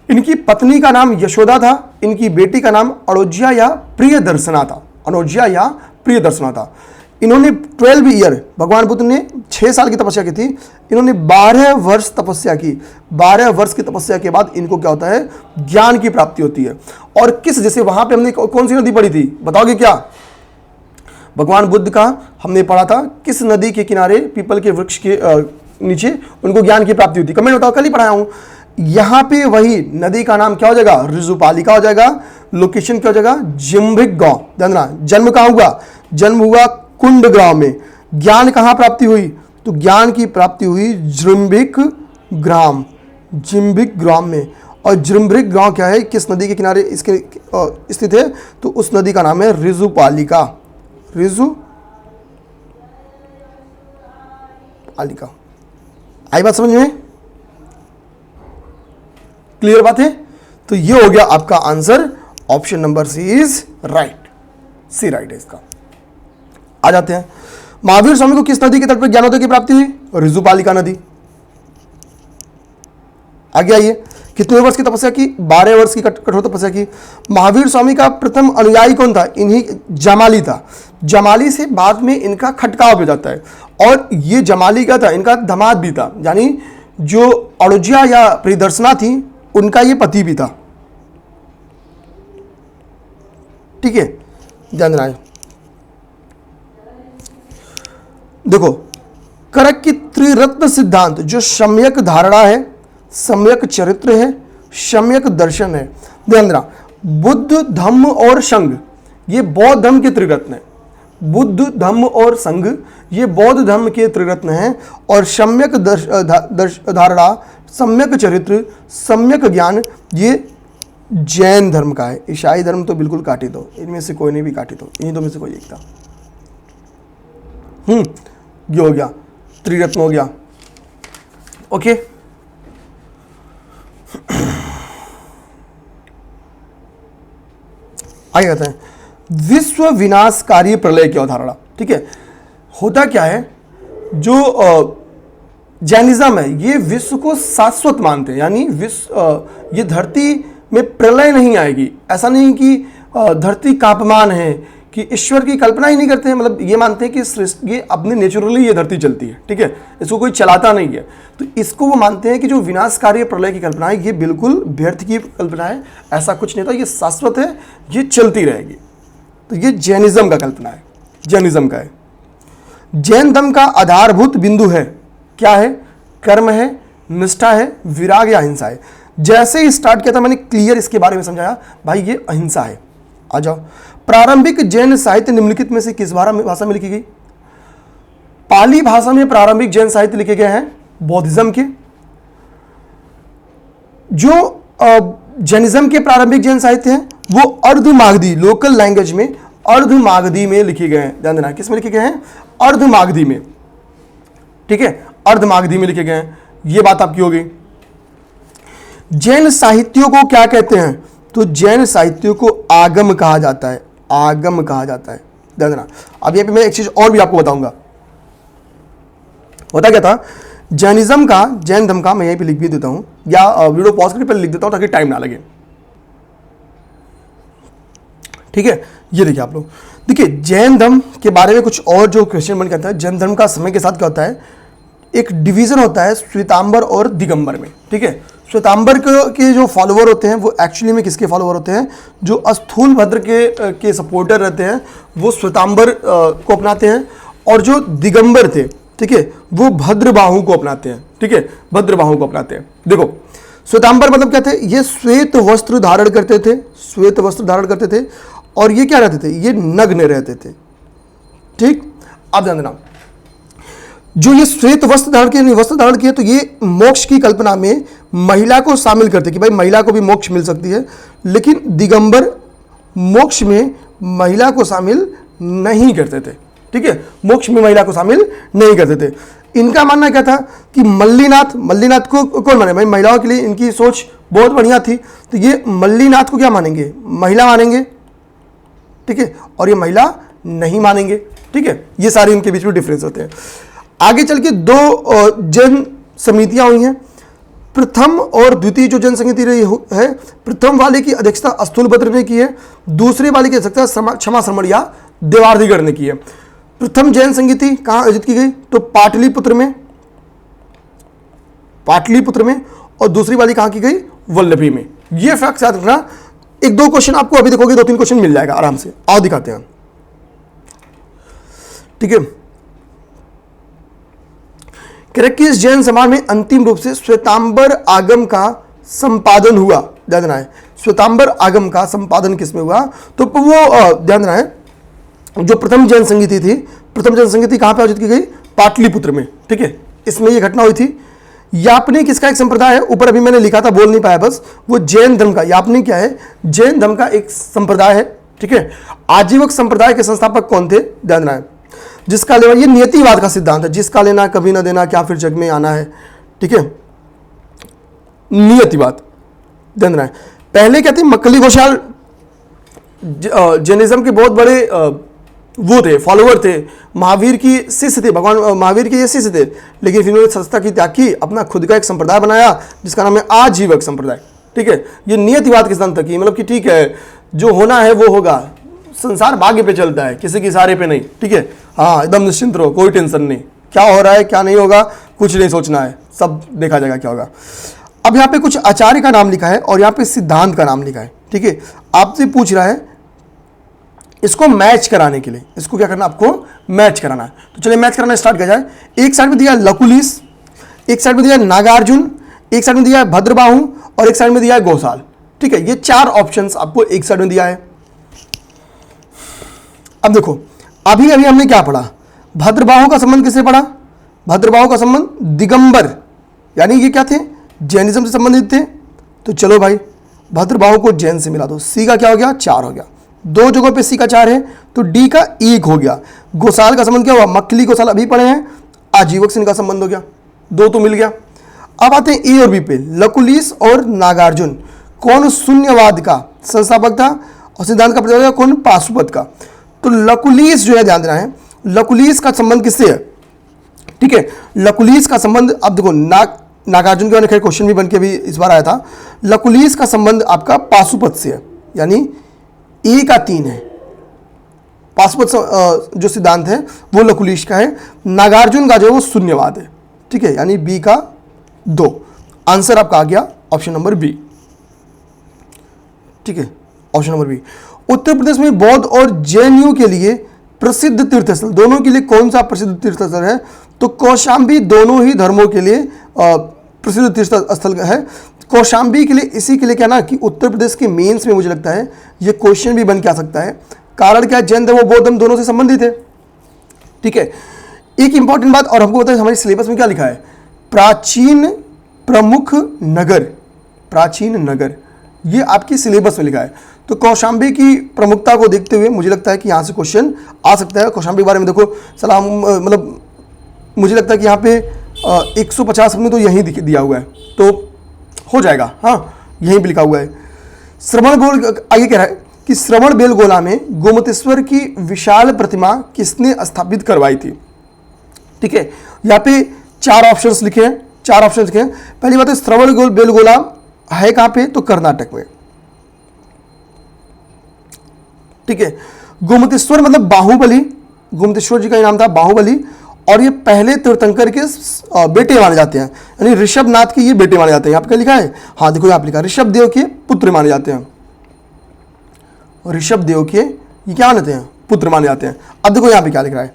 इनकी पत्नी का नाम यशोदा था, इनकी बेटी का नाम अनोज्या या प्रियदर्शना था, अनोज्या या प्रियदर्शना था। इन्होंने 12 ईयर, भगवान बुद्ध ने 6 साल की तपस्या की थी, इन्होंने 12 वर्ष तपस्या की। 12 वर्ष की तपस्या के बाद इनको क्या होता है, ज्ञान की प्राप्ति होती है। और किस, जैसे वहां पे हमने कौन सी नदी पढ़ी थी, बताओगे क्या? भगवान बुद्ध का हमने पढ़ा था, किस नदी के किनारे पीपल के वृक्ष के नीचे उनको ज्ञान की प्राप्ति होती है? कमेंट बताओ, कल ही पढ़ाया हूं। यहां पे वही नदी का नाम क्या हो जाएगा, ऋजुपालिका हो जाएगा। लोकेशन क्या हो जाएगा, जिम्भिक गांव। ध्यान देना, जन्म कहां हुआ, जन्म हुआ कुंड ग्राम में। ज्ञान कहां प्राप्ति हुई, तो ज्ञान की प्राप्ति हुई जिम्भिक ग्राम, जिम्भिक ग्राम में। और जिम्भिक गांव क्या है, किस नदी के किनारे इसके स्थित है, तो उस नदी का नाम है ऋजुपालिका, ऋजुपालिका। आई बात समझ में, क्लियर बात है? तो ये हो गया आपका answer, option number C is right, C right है इसका। आ जाते हैं, महावीर स्वामी को किस नदी के तट पर ज्ञानोदय की प्राप्ति हुई, ऋजुपालिका नदी। आगे आइए, कितने वर्ष की तपस्या की, 12 वर्ष की कठोर तपस्या की। महावीर स्वामी का प्रथम अनुयायी कौन था, इन्हीं जमाली था। जमाली से बाद में इनका खटकाव हो जाता है, और ये जमाली क्या था, इनका दामाद भी था, यानी जो अड़ुजिया या प्रियदर्शना थी उनका ये पति भी था। ठीक है, ध्यान देना है। देखो, करक की त्रिरत्न सिद्धांत, जो सम्यक धारणा है, सम्यक चरित्र है, सम्यक दर्शन है। ध्यान देना, बुद्ध, धम्म और संघ, ये बौद्ध धर्म के त्रिरत्न है। बुद्ध, धम्म और संघ, ये बौद्ध धर्म के त्रिरत्न हैं। और सम्यक धारणा, सम्यक चरित्र, सम्यक ज्ञान, ये जैन धर्म का है। ईसाई धर्म तो बिल्कुल काटी दो, इनमें से कोई नहीं भी काटी दो, इन्हीं दो में से कोई एक था। ये हो गया, त्रिरत्न हो गया। ओके, आगे कहते हैं, विश्व विनाशकारी प्रलय की अवधारणा। ठीक है, होता क्या है, जो जैनिज्म है ये विश्व को शाश्वत मानते हैं, यानी विश्व, ये धरती में प्रलय नहीं आएगी। ऐसा नहीं कि धरती कांपमान है, कि ईश्वर की कल्पना ही नहीं करते हैं, मतलब ये मानते हैं कि सृष्टि ये अपने नेचुरली ये धरती चलती है। ठीक है, इसको कोई चलाता नहीं है। तो इसको वो मानते हैं कि जो विनाशकारी प्रलय की कल्पना है ये बिल्कुल व्यर्थ की कल्पना है, ऐसा कुछ नहीं था, ये शाश्वत है, ये चलती रहेगी। तो ये जैनिज्म का कल्पना है, जैनिज्म का है। जैन धर्म का आधारभूत बिंदु है, क्या है, कर्म है, निष्ठा है, विराग या अहिंसा है। जैसे ही स्टार्ट किया था मैंने क्लियर इसके बारे में समझाया, भाई ये अहिंसा है। आ जाओ, प्रारंभिक जैन साहित्य निम्नलिखित में से किस भाषा में लिखी गई? पाली भाषा में प्रारंभिक जैन साहित्य लिखे गए हैं बौद्धिज्म के। जो जैनिज्म के प्रारंभिक जैन साहित्य हैं वो अर्धमागधी, लोकल लैंग्वेज में अर्धमागधी में लिखे गए हैं। ध्यान देना, किस में लिखे गए हैं, अर्धमागधी में। ठीक है, अर्धमागधी में लिखे गए हैं, ये बात आपकी हो गई। जैन साहित्यों को क्या कहते हैं? तो जैन साहित्यों को आगम कहा जाता है, आगम कहा जाता है। ध्यान देना, अब यहाँ पे मैं एक चीज और भी आपको बताऊंगा। होता क्या था, जैनिज्म का, जैन धर्म का, मैं यहीं पे लिख भी देता हूं, या वीडियो पॉज करके पहले लिख देता हूं ताकि टाइम ना लगे। ठीक है, ये देखिए आप लोग, देखिए जैन धर्म के बारे में कुछ और जो क्वेश्चन बन करता है। जैन धर्म का समय के साथ क्या होता है, एक डिवीजन होता है श्वेतांबर और दिगंबर में। ठीक है, श्वेतांबर के जो फॉलोअर होते हैं वो एक्चुअली में किसके फॉलोअर होते हैं, जो स्थूल भद्र के सपोर्टर रहते हैं वो श्वेतांबर को अपनाते हैं, और जो दिगंबर थे, ठीक है, वो भद्रबाहु को अपनाते हैं। ठीक है, भद्रबाहु को अपनाते हैं। देखो, श्वेतांबर मतलब क्या थे, ये श्वेत वस्त्र धारण करते थे, श्वेत वस्त्र धारण करते थे, और ये क्या रहते थे, ये नग्न रहते थे। ठीक, अब ध्यान देना, जो ये श्वेत वस्त्र धारण किए तो ये मोक्ष की कल्पना में महिला को शामिल करते कि भाई महिला को भी मोक्ष मिल सकती है। लेकिन दिगंबर मोक्ष में महिला को शामिल नहीं करते थे। ठीक है, मोक्ष में महिला को शामिल नहीं करते थे। इनका मानना क्या था कि मल्लीनाथ को कौन माने, भाई महिलाओं के लिए इनकी सोच बहुत बढ़िया थी, तो ये मल्लीनाथ को क्या मानेंगे, महिला मानेंगे। ठीक है, और ये महिला नहीं मानेंगे। ठीक है, ये सारे इनके बीच में डिफरेंस होते हैं। आगे चल के दो जैन समितियां हुई हैं, प्रथम और द्वितीय जो जैन समिति रही है, प्रथम वाले की अध्यक्षता स्थूलभद्र ने की है, दूसरे वाले की अध्यक्षता क्षमा श्रमण या देवार्धिगढ़ ने की है। प्रथम जैन संगीति कहां आयोजित की गई? तो पाटलिपुत्र में, पाटलिपुत्र में। और दूसरी वाली कहां की गई? वल्लभी में। ये फैक्ट याद रखना। एक दो क्वेश्चन आपको अभी देखोगे, 2-3 क्वेश्चन मिल जाएगा आराम से। आओ दिखाते हैं, ठीक है। किस जैन समाज में अंतिम रूप से श्वेतांबर आगम का संपादन हुआ? ध्यान देना है, श्वेतांबर आगम का संपादन किसमें हुआ? तो वो ध्यान देना है, जो प्रथम जैन संगीति थी, प्रथम जैन संगीति कहां पर आयोजित की गई? पाटलिपुत्र में, ठीक है। इसमें ये घटना हुई थी। यापनिक किसका एक संप्रदाय है? ऊपर अभी मैंने लिखा था, बोल नहीं पाया बस। वो जैन धर्म का, यापनिक क्या है? जैन धर्म का एक संप्रदाय है, ठीक है। आजीवक संप्रदाय के संस्थापक कौन थे? ध्यान देना है। जिसका लेना, ये नियतिवाद का सिद्धांत है, जिसका लेना कभी ना देना, क्या फिर जग में आना है, ठीक है। नियतिवाद, ध्यान देना है। पहले क्या थे? मक्कली घोषाल जैनिज्म के बहुत बड़े वो थे, फॉलोअर थे, महावीर की शिष्य थे, भगवान महावीर के ये शिष्य थे। लेकिन फिर उन्होंने संस्था की त्याग की, अपना खुद का एक संप्रदाय बनाया जिसका नाम है आजीवक संप्रदाय, ठीक है। ये नियतिवाद के सिद्धांत की, मतलब कि ठीक है, जो होना है वो होगा, संसार भाग्य पे चलता है, किसी के इशारे पे नहीं, ठीक है। हाँ, एकदम निश्चिंत रहो, कोई टेंशन नहीं, क्या हो रहा है क्या नहीं होगा कुछ नहीं सोचना है, सब देखा जाएगा क्या होगा। अब यहाँ पे कुछ आचार्य का नाम लिखा है और यहाँ पे सिद्धांत का नाम लिखा है, ठीक है। आपसे पूछ रहा है इसको मैच कराने के लिए, इसको क्या करना? आपको मैच कराना है। तो चलिए मैच कराना स्टार्ट किया जाए। एक साइड में दिया है लकुलिस, एक साइड में दिया है नागार्जुन, एक साइड में दिया है भद्रबाहु और एक साइड में दिया है घोषाल, ठीक है। ये 4 ऑप्शंस आपको एक साइड में दिया है। अब देखो, अभी अभी हमने क्या पढ़ा? भद्रबाहु का संबंध किससे पढ़ा? भद्रबाहु का संबंध दिगंबर, यानी ये क्या थे? जैनिज्म से संबंधित थे। तो चलो भाई, भद्रबाहु को जैन से मिला दो। सी का क्या हो गया? 4 हो गया। 2 जगहों पे सी का 4 है, तो डी का 1 हो गया। घोषाल का संबंध क्या हुआ? मक्खली घोषाल अभी पढ़े हैं, आजीवक से इनका संबंध हो गया, 2 तो मिल गया। अब आते हैं ए और बी पे। लकुलिस और नागार्जुन, कौन शून्यवाद का संस्थापक था और सिद्धांत का प्रतिपादक कौन? पाशुपत का। तो लकुलिस जो है, ध्यान देना है, लकुलिस का संबंध किससे है? ठीक है, लकुलिस का संबंध, अब देखो नागार्जुन के बारे में क्वेश्चन भी बन के भी इस बार आया था। लकुलिस का संबंध आपका पाशुपत से है, यानी ए का 3 है। पाशुपत जो सिद्धांत है वो लकुलिस का है। नागार्जुन का जो है वो शून्यवाद है, ठीक है, यानी बी का 2। आंसर आपका आ गया ऑप्शन नंबर बी, ठीक है, option number B. Uttar Pradesh में बौद्ध और जैनियों के लिए प्रसिद्ध तीर्थस्थल, दोनों के लिए कौन सा प्रसिद्ध तीर्थस्थल है? तो कौशाम्बी दोनों ही धर्मों के लिए प्रसिद्ध तीर्थस्थल है। कौशाम्बी के लिए, इसी के लिए क्या ना कि उत्तर प्रदेश के मेंस में मुझे लगता है ये क्वेश्चन भी बन के आ सकता है। कारण क्या है? जैन धर्म और बौद्ध धर्म दोनों से संबंधित है, ठीक है। एक इंपॉर्टेंट बात और हमको बताइए, हमारे सिलेबस में क्या लिखा है? प्राचीन प्रमुख नगर, प्राचीन नगर, ये आपकी सिलेबस में लिखा है। तो कौशाम्बी की प्रमुखता को देखते हुए मुझे लगता है कि यहाँ से क्वेश्चन आ सकता है। कौशाम्बी के बारे में देखो, सलाम, मतलब मुझे लगता है कि यहाँ पे 150 में तो यहीं दिया हुआ है, तो हो जाएगा। हाँ, यहीं पे लिखा हुआ है। श्रवण बेल आगे कह रहा है कि श्रवण बेलगोला में गोमतेश्वर की विशाल प्रतिमा किसने स्थापित करवाई थी? ठीक है, यहाँ पे 4 ऑप्शंस लिखे हैं, 4 ऑप्शंस लिखे हैं। पहली बात है, श्रवण बेलगोला है कहाँ पे? तो कर्नाटक में, ठीक है। गोमतेश्वर मतलब बाहुबली, गोमतेश्वर जी का नाम था बाहुबली, और ये पहले तीर्थंकर के बेटे माने जाते हैं, यानी ऋषभ नाथ के ये बेटे माने जाते हैं। यहाँ पे क्या लिखा है? हाँ देखो, यहाँ पे लिखा है ऋषभ देव के पुत्र माने जाते हैं। ऋषभ देव के ये क्या मानते हैं? पुत्र माने जाते हैं। अब देखो यहाँ पे क्या लिख रहा है,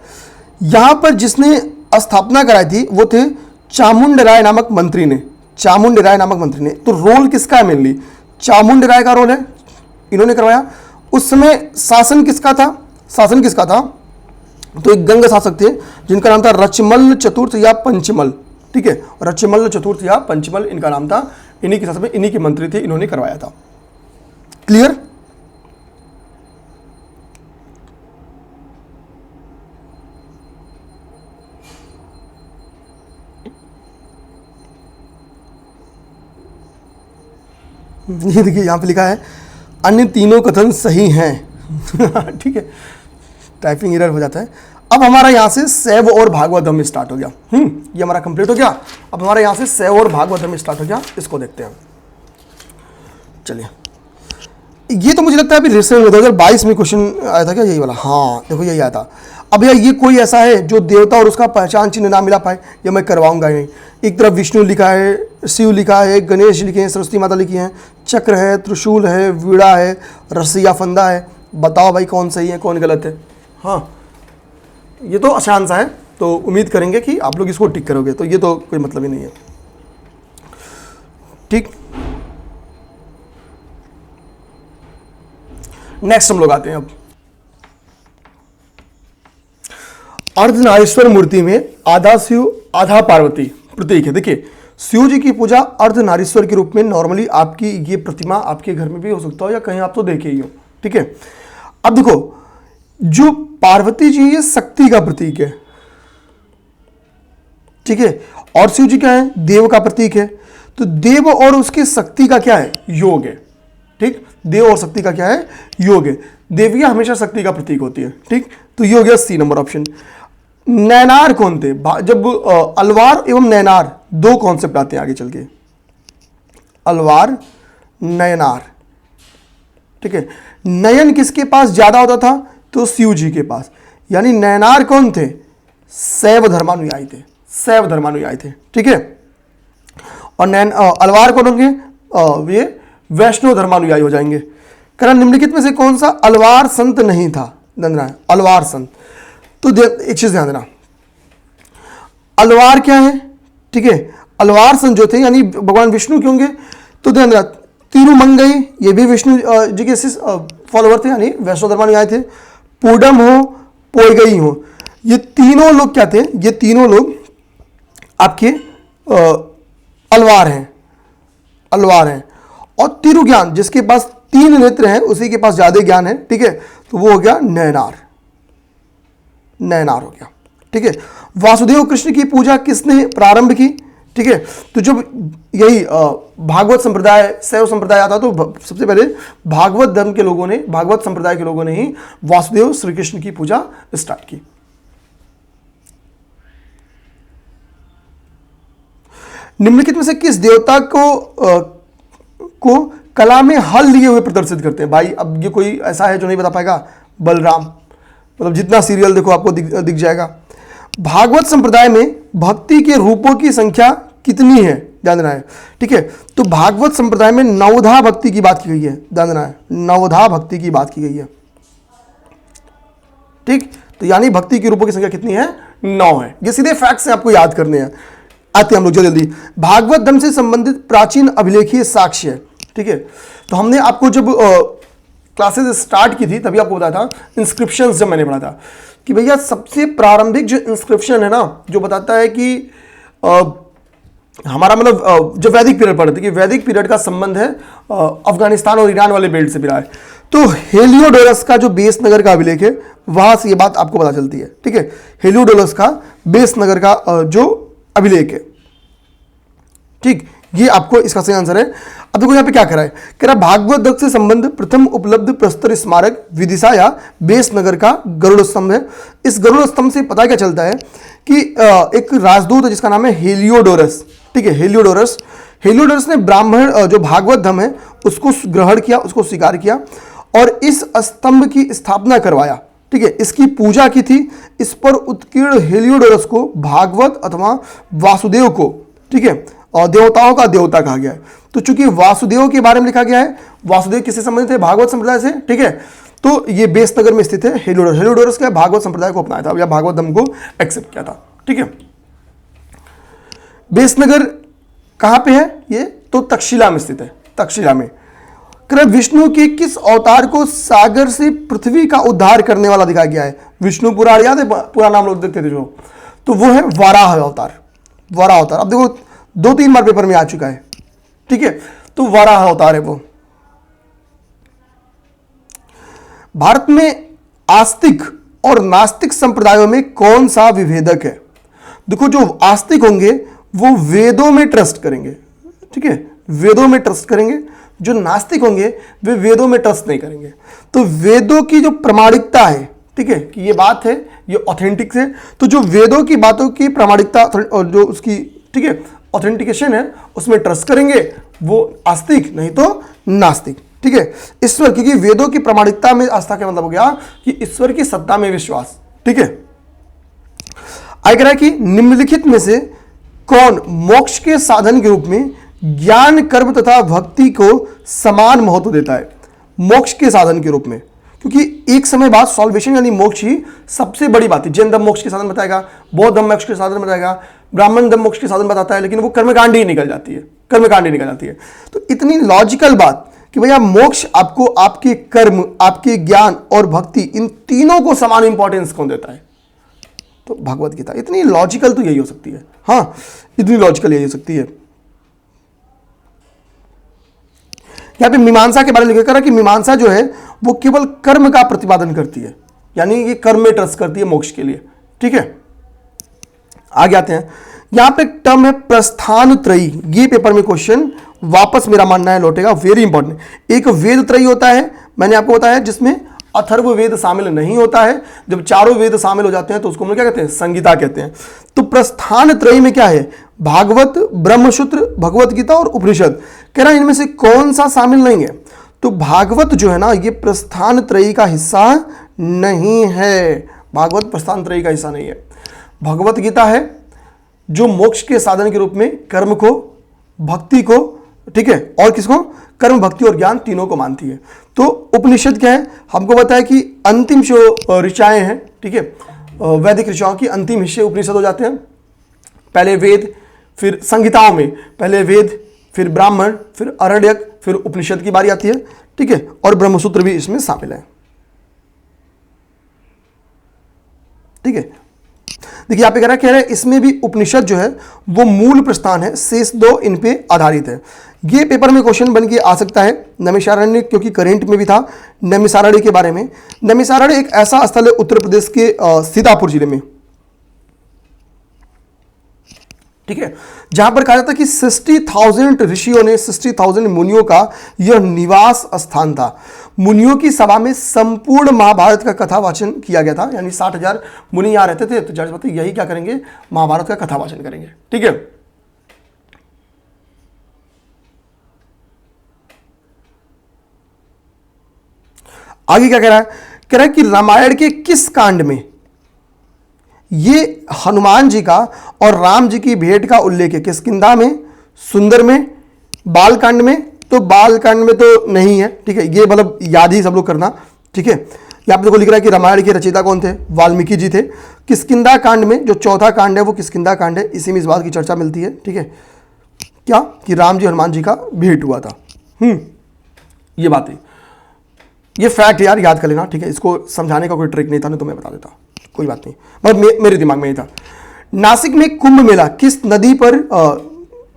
यहाँ पर जिसने स्थापना कराई थी वो थे चामुंड राय नामक मंत्री ने, चामुंड राय नामक मंत्री ने। तो रोल किसका है? मेनली चामुंड राय का रोल है, इन्होंने करवाया। उस समय शासन किसका था? शासन किसका था? तो एक गंग शासक थे जिनका नाम था रचमल चतुर्थ या पंचमल, ठीक है, रचमल चतुर्थ या पंचमल इनका नाम था। इन्हीं के शासन में इन्हीं के मंत्री थे, इन्होंने करवाया था। क्लियर? ये देखिए यहाँ पे लिखा है अन्य तीनों कथन सही हैं। ठीक है, टाइपिंग एरर हो जाता है। अब हमारा यहाँ से शैव और भागवत धर्म स्टार्ट हो गया। ये हमारा कंप्लीट हो गया। अब हमारे यहाँ से शैव और भागवत धर्म स्टार्ट हो गया, इसको देखते हैं। चलिए, ये तो मुझे लगता है अभी रिसेंट 2022 में क्वेश्चन आया था क्या, यही वाला, हाँ देखो यही आया था। अब भैया ये कोई ऐसा है जो देवता और उसका पहचान चिन्ह ना मिला पाए, ये मैं करवाऊंगा ही नहीं। एक तरफ विष्णु लिखा है, शिव लिखा है, गणेश लिखे हैं, सरस्वती माता लिखी हैं, चक्र है, त्रिशूल है, वीणा है, रस्सी या फंदा है। बताओ भाई कौन सही है कौन गलत है। हाँ ये तो आसान सा है, तो उम्मीद करेंगे कि आप लोग इसको टिक करोगे, तो ये तो कोई मतलब ही नहीं है। ठीक, नेक्स्ट हम लोग आते हैं अब अर्धनारीश्वर मूर्ति में आधा शिव आधा पार्वती प्रतीक है। देखिए शिव जी की पूजा अर्धनारीश्वर के रूप में नॉर्मली आपकी ये प्रतिमा आपके घर में भी हो सकता हो या कहीं आप तो देखे ही हो। ठीक है, अब देखो जो पार्वती जी ये शक्ति का प्रतीक है, ठीक है, और शिव जी क्या है, देव का प्रतीक है। तो देव और उसकी शक्ति का क्या है, योग है। ठीक, देव और शक्ति का क्या है, योग है। देवियां हमेशा शक्ति का प्रतीक होती है। ठीक, तो ये हो गया सी नंबर ऑप्शन। नैनार कौन थे, जब अलवार एवं नैनार दो कॉन्सेप्ट आते हैं आगे चल के, अलवार नयनार। ठीक है, नयन किसके पास ज्यादा होता था, तो शिव जी के पास। यानी नैनार कौन थे, शैव धर्मानुयायी थे, शैव धर्मानुयायी थे। ठीक है, और अलवार कौन होंगे, ये वैष्णव धर्मानुयायी हो जाएंगे। कारण निम्नलिखित में से कौन सा अलवार संत नहीं था, अलवार संत। तो एक चीज ध्यान देना, अलवार क्या है, ठीक है, अलवार संत जो थे यानी भगवान विष्णु के होंगे। तो ध्यान देना तिरुमंगई ये भी विष्णु जी के फॉलोवर थे यानी वैष्णव धर्मानुयायी थे। पूडम हो पोईगई हो, ये तीनों लोग क्या थे, ये तीनों लोग आपके अलवार हैं, अलवार हैं। और तिरु ज्ञान जिसके पास 3 नेत्र हैं उसी के पास ज्यादा ज्ञान है। ठीक है, तो वो हो गया नयनार, नयनार हो गया। ठीक है, वासुदेव कृष्ण की पूजा किसने प्रारंभ की, ठीक है, तो जब यही भागवत संप्रदाय शैव संप्रदाय आता तो सबसे पहले भागवत धर्म के लोगों ने, भागवत संप्रदाय के लोगों ने ही वासुदेव श्री कृष्ण की पूजा स्टार्ट की। निम्नलिखित में से किस देवता को कला में हल लिए हुए प्रदर्शित करते हैं। भाई अब ये कोई ऐसा है जो नहीं बता पाएगा, बलराम, मतलब जितना सीरियल देखो आपको दिख जाएगा। भागवत संप्रदाय में भक्ति के रूपों की संख्या कितनी है, ध्यान देना है। ठीक है, तो भागवत संप्रदाय में नवधा भक्ति की बात की गई है, ध्यान देना है, नवधा भक्ति की बात की गई है। ठीक, तो यानी भक्ति के रूपों की संख्या कितनी है, 9 है। ये सीधे फैक्ट्स हैं, आपको याद करने हैं। आते हैं हम लोग जल्दी। भागवत धर्म से संबंधित प्राचीन अभिलेखीय साक्ष्य है। ठीक है, तो हमने आपको जब क्लासेस स्टार्ट की थी तभी आपको बताया था, इंस्क्रिप्शंस जब मैंने पढ़ा था कि भैया सबसे प्रारंभिक जो इंस्क्रिप्शन है ना, जो बताता है कि हमारा मतलब जब वैदिक पीरियड पढ़ते थे कि वैदिक पीरियड का संबंध है अफगानिस्तान और ईरान वाले बेल्ट से मिला है। तो हेलियोडोरस का जो बेस नगर का अभिलेख है वहां से ये बात आपको पता चलती है। ठीक है, हेलियोडोरस का बेस नगर का जो अभिलेख है। ठीक, ये आपको इसका सही आंसर है। अब देखो यहाँ पे क्या कह रहा है, कह रहा भागवत धर्म से संबंध प्रथम उपलब्ध प्रस्तर स्मारक विदिशा या बेस नगर का गरुड़ स्तंभ है। इस गरुड़ स्तंभ से पता क्या चलता है कि एक राजदूत है जिसका नाम है हेलियोडोरस। ठीक है, हेलियोडोरस, हेलियोडोरस ने ब्राह्मण जो भागवत धर्म है उसको ग्रहण किया, उसको स्वीकार किया और इस स्तंभ की स्थापना करवाया। ठीक है, इसकी पूजा की थी। इस पर उत्कीर्ण हेलियोडोरस को भागवत अथवा वासुदेव को, ठीक है, और देवताओं का देवता कहा गया है। तो चूंकि वासुदेव के बारे में लिखा गया है, वासुदेव किससे संबंधित है, भागवत संप्रदाय से। ठीक है, तो ये बेस नगर में स्थित है हेलियोडोरस। हेलियोडोरस क्या भागवत संप्रदाय को अपनाया था या भागवत धर्म को एक्सेप्ट किया था। ठीक है, बेस नगर कहां पे है ये, तो तक्षशिला में स्थित है, तक्षशिला में। विष्णु के किस अवतार को सागर से पृथ्वी का उद्धार करने वाला दिखाया गया है। विष्णु पुराण याद है, पूरा नाम लोग देखते थे जो, तो वो है वाराह अवतार, वाराह अवतार। अब देखो 2-3 बार पेपर में आ चुका है। ठीक है, तो वाराह अवतार है वो। भारत में आस्तिक और नास्तिक संप्रदायों में कौन सा विभेदक है। देखो जो आस्तिक होंगे वो वेदों में ट्रस्ट करेंगे। ठीक है, वेदों में ट्रस्ट करेंगे। जो नास्तिक होंगे वे वेदों में ट्रस्ट नहीं करेंगे। तो वेदों की जो प्रामाणिकता है, ठीक है, कि ये बात है, ये ऑथेंटिक है, तो जो वेदों की बातों की प्रामाणिकता और जो उसकी, ठीक है, ऑथेंटिकेशन है, उसमें ट्रस्ट करेंगे वो आस्तिक, नहीं तो नास्तिक। ठीक है। ईश्वर, क्योंकि वेदों की प्रामाणिकता में आस्था का मतलब हो गया कि ईश्वर की सत्ता में विश्वास। ठीक है। आगे कह रहा है कि निम्नलिखित में से कौन मोक्ष के साधन के रूप में ज्ञान, कर्म तथा भक्ति को समान महत्व देता है? मोक्ष के साधन के रूप में, क्योंकि एक समय बाद सॉल्वेशन यानी मोक्ष ही सबसे बड़ी बात है। जैन धर्म मोक्ष के साधन बताएगा, बौद्ध धर्म मोक्ष के साधन बताएगा, ब्राह्मण धर्म मोक्ष के साधन बताता है, लेकिन वो कर्मकांड ही निकल जाती है, कर्मकांड ही निकल जाती है। तो इतनी लॉजिकल बात कि भैया मोक्ष आपको आपके कर्म, आपके ज्ञान और भक्ति, इन तीनों को समान इंपॉर्टेंस कौन देता है? तो भगवत गीता। इतनी लॉजिकल तो यही हो सकती है। हाँ, इतनी लॉजिकल यही हो सकती है। यहां पे मीमांसा के बारे में लिखा करा कि मीमांसा जो है वो केवल कर्म का प्रतिपादन करती है, यानी ये कर्म में ट्रस्ट करती है मोक्ष के लिए। ठीक है, आगे आते हैं। यहां पे एक टर्म है प्रस्थान त्रयी। ये पेपर में क्वेश्चन वापस मेरा मानना है लौटेगा, वेरी इंपॉर्टेंट। एक वेद त्रयी होता है, मैंने आपको बताया, जिसमें अथर्व वेद शामिल नहीं होता है। जब चारों वेद शामिल हो जाते हैं तो उसको हम क्या कहते हैं? संगीता कहते हैं। तो प्रस्थान त्रयी में क्या है? भागवत, ब्रह्मसूत्र, भगवत गीता और उपनिषद। कह रहा है इनमें से कौन सा शामिल नहीं है? तो भागवत जो है ना, ये प्रस्थान त्रयी का हिस्सा नहीं है। भागवत प्रस्थान त्रयी का हिस्सा नहीं है। भगवत गीता है जो मोक्ष के साधन के रूप में कर्म को, भक्ति को, ठीक है, और किसको? कर्म, भक्ति और ज्ञान तीनों को मानती है। तो उपनिषद क्या है? हमको बताया कि अंतिम जो ऋचाएं हैं, ठीक है, वैदिक ऋचाओं की अंतिम हिस्से उपनिषद हो जाते हैं। पहले वेद, फिर संहिताओं में पहले वेद, फिर ब्राह्मण, फिर आरण्यक, फिर उपनिषद की बारी आती है। ठीक है, और ब्रह्मसूत्र भी इसमें शामिल है। ठीक है, देखिए यहाँ पे कह रहा है इसमें भी उपनिषद जो है वो मूल प्रस्थान है, शेष दो इन पे आधारित है। ये पेपर में क्वेश्चन बन के आ सकता है। नैमिषारण्य, क्योंकि करेंट में भी था नैमिषारण्य के बारे में। नैमिषारण्य एक ऐसा स्थल है उत्तर प्रदेश के सीतापुर जिले में, ठीक है, जहां पर कहा जाता है कि 60,000 ऋषियों ने, 60,000 मुनियों का यह निवास स्थान था। मुनियों की सभा में संपूर्ण महाभारत का कथा वाचन किया गया था, यानी 60,000 मुनि यहां रहते थे। तो जाहिर बात है यही क्या करेंगे? महाभारत का कथा वाचन करेंगे। ठीक है, आगे क्या कह रहा है? कह रहा है कि रामायण के किस कांड में ये हनुमान जी का और राम जी की भेंट का उल्लेख है? किष्किंधा में, सुंदर में, बालकांड में? तो बालकांड में तो नहीं है। ठीक है, ये मतलब याद ही सब लोग करना। ठीक है, यहां पे देखो लिख रहा है कि रामायण के रचयिता कौन थे? वाल्मीकि जी थे। किष्किंधा कांड में जो चौथा कांड है वो किष्किंधा कांड है। इसी में इस बात की चर्चा मिलती है। ठीक है, क्या कि राम जी हनुमान जी का भेंट हुआ था। ये बात है, ये फैक्ट यार याद कर लेना। ठीक है, इसको समझाने का कोई ट्रिक नहीं था, नहीं तो मैं बता देता, कोई बात नहीं, मतलब मेरे दिमाग में ही था। नासिक में कुंभ मेला किस नदी पर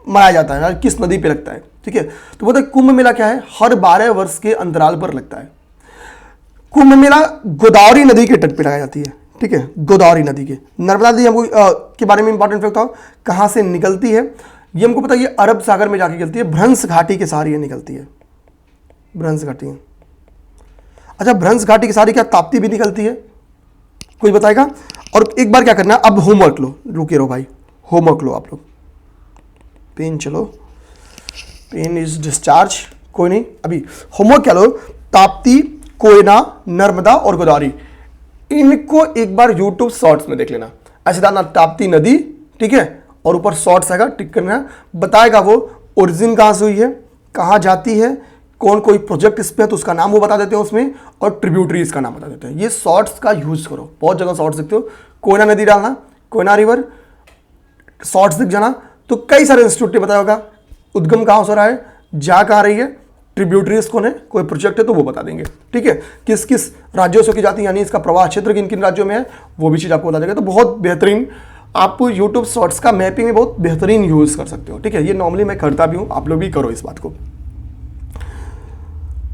मनाया जाता है? किस नदी पे लगता है? ठीक है, तो बताए कुंभ मेला क्या है? हर 12 वर्ष के अंतराल पर लगता है। कुंभ मेला गोदावरी नदी के तट पे लगाई जाती है। ठीक है, गोदावरी नदी के। नर्मदा नदी हमको के बारे में इंपॉर्टेंट फैक्ट बताओ, कहां से निकलती है? ये हमको पता है, ये अरब सागर में जाके निकलती है, भ्रंश घाटी के सहारे निकलती है। भ्रंश घाटी, अच्छा, भ्रंश घाटी के सहारे क्या ताप्ती भी निकलती है? कोई बताएगा? और एक बार क्या करना है, अब होमवर्क लो, रुके रहो भाई, होमवर्क लो आप लोग। पेन चलो, पेन इज डिस्चार्ज, कोई नहीं, अभी होमवर्क क्या लो, ताप्ती, कोयना, नर्मदा और गोदावरी, इनको एक बार यूट्यूब शॉर्ट्स में देख लेना। ऐसे डालना ताप्ती नदी, ठीक है, और ऊपर शॉर्ट्स आएगा, टिक करना, बताएगा वो ओरिजिन कहां से हुई है, कहां जाती है, कौन कोई प्रोजेक्ट इस पे है तो उसका नाम वो बता देते हैं उसमें, और ट्रिब्यूटरीज का नाम बता देते हैं। ये शॉर्ट्स का यूज करो, बहुत जगह शॉर्ट्स दिखते हो। कोयना नदी डालना, कोयना रिवर, शॉर्ट्स दिख जाना, तो कई सारे इंस्टीट्यूट ने बताया होगा उद्गम कहां से रहा है, जा कहां रही है, ट्रिब्यूटरीज कौन है, कोई प्रोजेक्ट है तो वो बता देंगे। ठीक है, किस किस राज्यों से की जाती है, यानी इसका प्रवाह क्षेत्र किन किन राज्यों में है, वो भी चीज़ आपको बता देगा। तो बहुत बेहतरीन, आप यूट्यूब शॉर्ट्स का मैपिंग में बहुत बेहतरीन यूज कर सकते हो। ठीक है, ये नॉर्मली मैं करता भी हूँ, आप लोग भी करो इस बात को।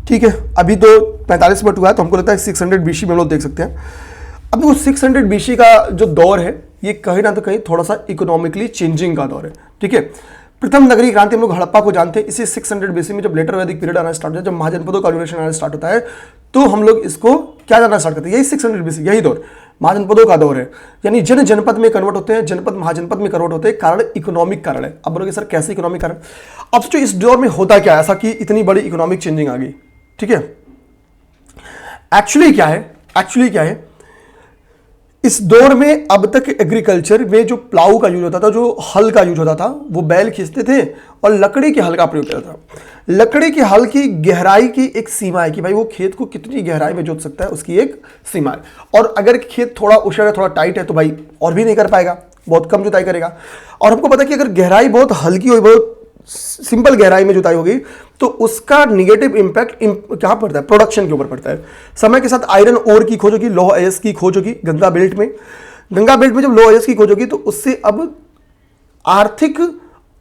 ठीक है, अभी तो 45 मिनट हुआ है, तो हमको लगता है 600 BC में हम लोग देख सकते हैं। अब वो 600 BC का जो दौर है, ये कहीं ना तो कहीं थोड़ा सा इकोनॉमिकली चेंजिंग का दौर है। ठीक है, प्रथम नगरीय क्रांति हम लोग हड़प्पा को जानते हैं, इसी 600 BC में जब लेटर वैदिक पीरियड आना स्टार्ट होता है, जब महाजनपदों का ड्यूरेशन आना स्टार्ट होता है, तो हम लोग इसको क्या जानना स्टार्ट करते हैं, यही 600 BC, यही दौर महाजनपदों का दौर है। यानी जन जनपद में कन्वर्ट होते हैं, जनपद महाजनपद में कन्वर्ट होते हैं, कारण इकोनॉमिक कारण है। अब बोलोगे सर कैसे इकोनॉमिक कारण? अब सोचो इस दौर में होता क्या है ऐसा कि इतनी बड़ी इकोनॉमिक चेंजिंग आ गई। ठीक है। एक्चुअली क्या है, इस दौर में अब तक एग्रीकल्चर में जो प्लाऊ का यूज होता था, जो हल का यूज होता था, वो बैल खींचते थे और लकड़ी के हल का प्रयोग करता था। लकड़ी के हल की गहराई की एक सीमा है कि भाई वो खेत को कितनी गहराई में जोत सकता है, उसकी एक सीमा है। और अगर खेत थोड़ा उछड़ है, थोड़ा टाइट है, तो भाई और भी नहीं कर पाएगा, बहुत कम जुताई करेगा। और हमको पता है कि अगर गहराई बहुत हल्की हो, बहुत सिंपल गहराई में जुताई होगी, तो उसका निगेटिव इंपैक्ट क्या पड़ता है, प्रोडक्शन के ऊपर पड़ता है। समय के साथ आयरन ओर की खोज होगी, लौह अयस्क की खोज होगी गंगा बेल्ट में। गंगा बेल्ट में जब लौह अयस्क की खोज होगी, तो उससे अब आर्थिक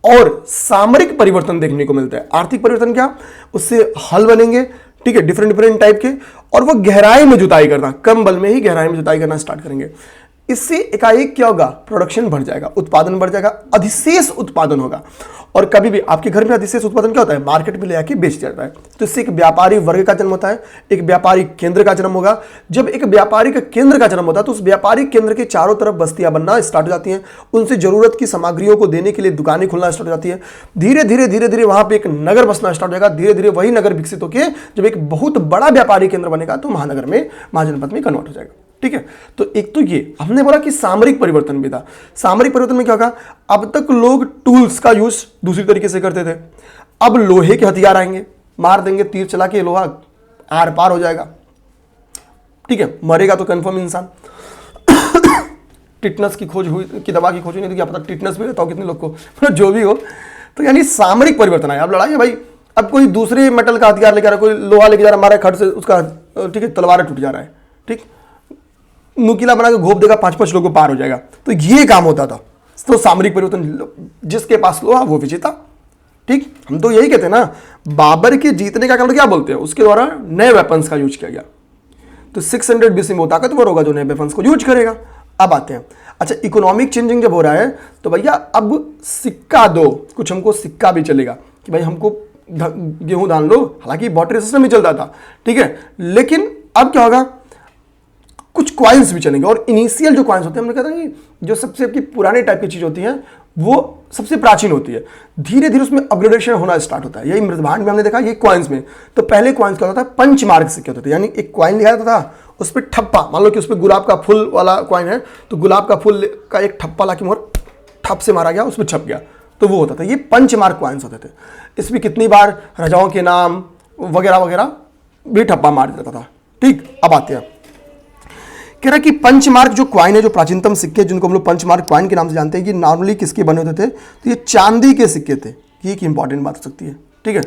और सामरिक परिवर्तन देखने को मिलता है। आर्थिक परिवर्तन क्या, उससे हल बनेंगे, ठीक है, डिफरेंट टाइप के, और वो गहराई में जुताई करना, कम बल में ही गहराई में जुताई करना स्टार्ट करेंगे। इससे एकाएक क्या होगा, प्रोडक्शन बढ़ जाएगा, उत्पादन बढ़ जाएगा, अधिशेष उत्पादन होगा। और कभी भी आपके घर में अधिशेष उत्पादन क्या होता है, मार्केट में ले आके बेच जाता है। तो इससे एक व्यापारी वर्ग का जन्म होता है, एक व्यापारिक केंद्र का जन्म होगा। जब एक व्यापारिक केंद्र का जन्म होता है, तो उस व्यापारिक केंद्र के चारों तरफ बस्तियां बनना स्टार्ट हो जाती हैं, उनसे जरूरत की सामग्रियों को देने के लिए दुकानें खुलना स्टार्ट हो जाती है। धीरे धीरे वहां पर एक नगर बसना स्टार्ट हो जाएगा। धीरे धीरे वही नगर विकसित होकर जब एक बहुत बड़ा व्यापारिक केंद्र बनेगा, तो महानगर में, महाजनपद में कन्वर्ट हो जाएगा। ठीक है, तो एक तो ये हमने बोला कि सामरिक परिवर्तन भी था। सामरिक परिवर्तन में क्या होगा, अब तक लोग टूल्स का यूज दूसरी तरीके से करते थे, अब लोहे के हथियार आएंगे, मार देंगे तीर चला के, लोहा आर पार हो जाएगा। ठीक है, मरेगा तो कंफर्म इंसान। टिटनस की खोज हुई, की दवा की खोज हुई नहीं तो क्या पता टिटनस भी रहता हो कितने लोग को, मतलब जो भी हो। तो यानी सामरिक परिवर्तन आया। अब लड़ाई है भाई, अब कोई दूसरे मेटल का हथियार लेके आ रहा है, कोई लोहा लेके जा रहा है, मारा खड़ से उसका, ठीक है, तलवार टूट जा रहा है, ठीक, नुकीला बना के घोप देगा, 5-5 लोगों को पार हो जाएगा। तो ये काम होता था। तो सामरिक परिवर्तन, जिसके पास लोहा वो विजेता। ठीक, हम तो यही कहते हैं ना, बाबर के जीतने का कारण क्या बोलते हैं, उसके द्वारा नए वेपन्स का यूज किया गया। तो 600 BC में वो ताकतवर होगा जो नए वेपन्स को यूज करेगा। अब आते हैं, अच्छा, इकोनॉमिक चेंजिंग जब हो रहा है, तो भैया अब सिक्का दो, कुछ हमको सिक्का भी चलेगा कि भाई हमको गेहूं धान लो। हालांकि बॉटरी सिस्टम ही चलता था, ठीक है, लेकिन अब क्या होगा, कुछ क्वाइंस भी चलेंगे। और इनिशियल जो क्वाइंस होते हैं, हमने कहा था कि जो सबसे आपकी पुराने टाइप की चीज होती है, वो सबसे प्राचीन होती है। धीरे धीरे उसमें अपग्रेडेशन होना स्टार्ट होता है। यही मृदभांड में हमने देखा, ये क्वाइंस में। तो पहले क्वाइंस क्या होता था, पंचमार्क सिक्के होते थे, यानी एक क्वाइन लिखा जाता था, उस पर ठप्पा, मान लो कि उस पर गुलाब का फूल वाला क्वाइन है, तो गुलाब का फूल का एक ठप्पा ला के मोहर ठप से मारा गया, उसमें छप गया, तो वो होता था। ये पंचमार्क क्वाइंस होते थे। इसमें कितनी बार राजाओं के नाम वगैरह वगैरह भी ठप्पा मार देता था। ठीक, अब आते हैं, कह रहा कि पंचमार्क जो क्वाइन है, जो प्राचीनतम सिक्के जिनको हम लोग पंचमार्क क्वाइन के नाम से जानते हैं, कि नॉर्मली किसके बने होते थे, तो ये चांदी के सिक्के थे। ये एक इंपॉर्टेंट बात हो सकती है। ठीक है,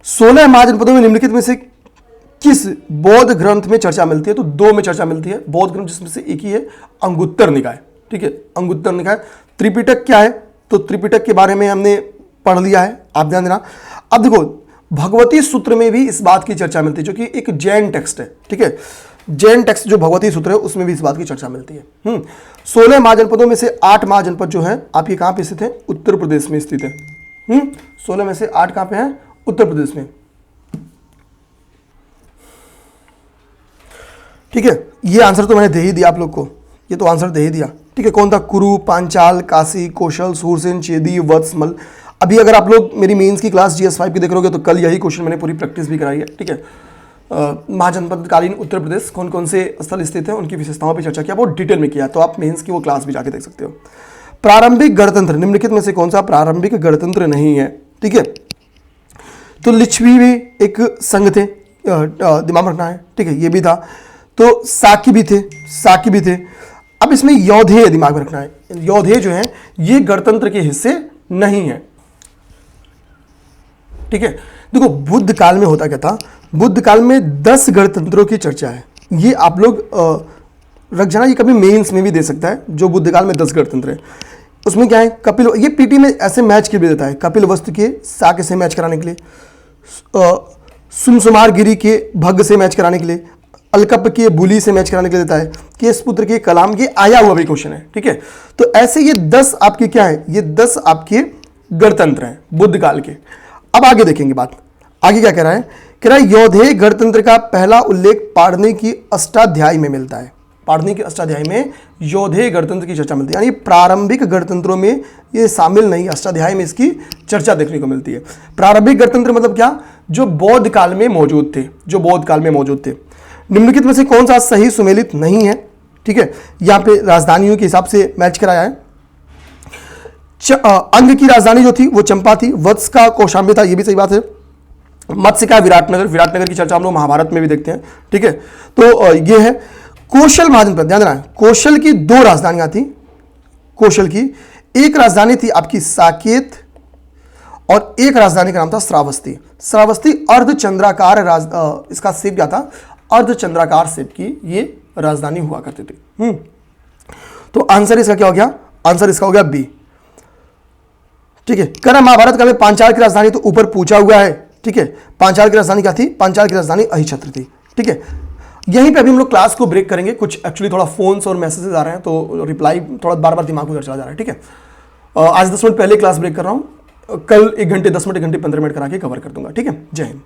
16 महाजनपदों में निम्नलिखित में से किस बौद्ध ग्रंथ में चर्चा मिलती है, तो 2 में चर्चा मिलती है बौद्ध ग्रंथ, जिसमें से एक ही है अंगुत्तर निकाय। ठीक है, अंगुत्तर निकाय। त्रिपिटक क्या है, तो त्रिपिटक के बारे में हमने पढ़ लिया है, आप ध्यान देना। अब देखो, भगवती सूत्र में भी इस बात की चर्चा मिलती है, जो कि एक जैन टेक्स्ट है। ठीक है, जैन टेक्स्ट जो भगवती सूत्र है, उसमें भी इस बात की चर्चा मिलती है। 16 महाजनपदों में से 8 महाजनपद जो है आपके कहां पे स्थित है, उत्तर प्रदेश में स्थित है। 16 में से 8 कहां पे हैं, उत्तर प्रदेश में। ठीक है, ये आंसर तो मैंने दे ही दिया आप लोग को, ये तो आंसर दे ही दिया। ठीक है, कौन था, कुरु, पांचाल, काशी, कौशल, सूरसेन, चेदी, वत्समल। अभी अगर आप लोग मेरी मेंस की क्लास GS5 की देख रहे हो तो कल यही क्वेश्चन मैंने पूरी प्रैक्टिस भी कराई है। ठीक है, महाजनपदकालीन उत्तर प्रदेश कौन कौन से स्थल स्थित हैं, उनकी विशेषताओं पर चर्चा किया, बहुत डिटेल में किया, तो आप मेंस की वो क्लास भी जाके देख सकते हो। प्रारंभिक गणतंत्र, निम्नलिखित में से कौन सा प्रारंभिक गणतंत्र नहीं है। ठीक है, तो लिच्छवी भी एक संघ थे, दिमाग में रखना है। ठीक है, ये भी था। तो साकी भी थे। अब इसमें योधेय दिमाग में रखना है, योधेय जो है ये गणतंत्र के हिस्से नहीं है। ठीक है, देखो बुद्ध काल में होता क्या था, बुद्ध काल में 10 गणतंत्रों की चर्चा है। ये आप लोग रख जाना, ये कभी मेंस में भी दे सकता है, जो बुद्ध काल में 10 गणतंत्र है। उसमें क्या है, कपिल, ये पीटी में ऐसे मैच के भी देता है, कपिल वस्तु के साके से मैच कराने के लिए, सुमसुमार गिरी के भग्ग से मैच कराने के लिए, अलकप के बुली से मैच कराने के लिए देता है, केसपुत्र के कलाम, ये आया हुआ भी क्वेश्चन है। ठीक है, तो ऐसे ये 10 आपके क्या है, ये 10 आपके गणतंत्र हैं बुद्ध काल के। अब आगे देखेंगे बात, आगे क्या कह रहा है, योधेय गणतंत्र का पहला उल्लेख पाणिनि की अष्टाध्यायी में मिलता है। पाणिनि के अष्टाध्यायी में योधेय गणतंत्र की चर्चा मिलती है, यानी प्रारंभिक गणतंत्रों में ये शामिल नहीं, अष्टाध्यायी में इसकी चर्चा देखने को मिलती है। प्रारंभिक गणतंत्र मतलब क्या, जो बौद्ध काल में मौजूद थे, जो बौद्ध काल में मौजूद थे। निम्नलिखित में से कौन सा सही सुमेलित नहीं है, ठीक है, यहाँ पे राजधानियों के हिसाब से मैच कराया है। अंग की राजधानी जो थी वो चंपा थी, वत्स का कौशाम्बी था, ये भी सही बात है। मत्स्य का विराटनगर, विराटनगर की चर्चा हम लोग महाभारत में भी देखते हैं, ठीक है। तो ये है कौशल महाजन पर ध्यान देना है। कौशल की 2 राजधानियां थी, कौशल की एक राजधानी थी आपकी साकेत और एक राजधानी का नाम था श्रावस्ती। श्रावस्ती अर्धचंद्राकार इसका शेप क्या था, अर्धचंद्राकार शेप की ये राजधानी हुआ करती थी। तो आंसर इसका क्या हो गया, आंसर इसका हो गया बी, ठीक है। कर्ण महाभारत काल में पांचाल की राजधानी तो ऊपर पूछा हुआ है, ठीक है। पांचाल की राजधानी क्या थी, पांचाल की राजधानी अहिछत्र थी, ठीक है। यहीं पे अभी हम लोग क्लास को ब्रेक करेंगे, कुछ एक्चुअली थोड़ा फोन्स और मैसेजेस आ रहे हैं तो रिप्लाई थोड़ा बार बार दिमाग में उधर चला जा रहा है, ठीक है। आज 10 मिनट पहले क्लास ब्रेक कर रहा हूं, कल 1 घंटे 10 मिनट 1 घंटे 15 मिनट करा के कवर कर दूंगा, ठीक है। जय हिंद।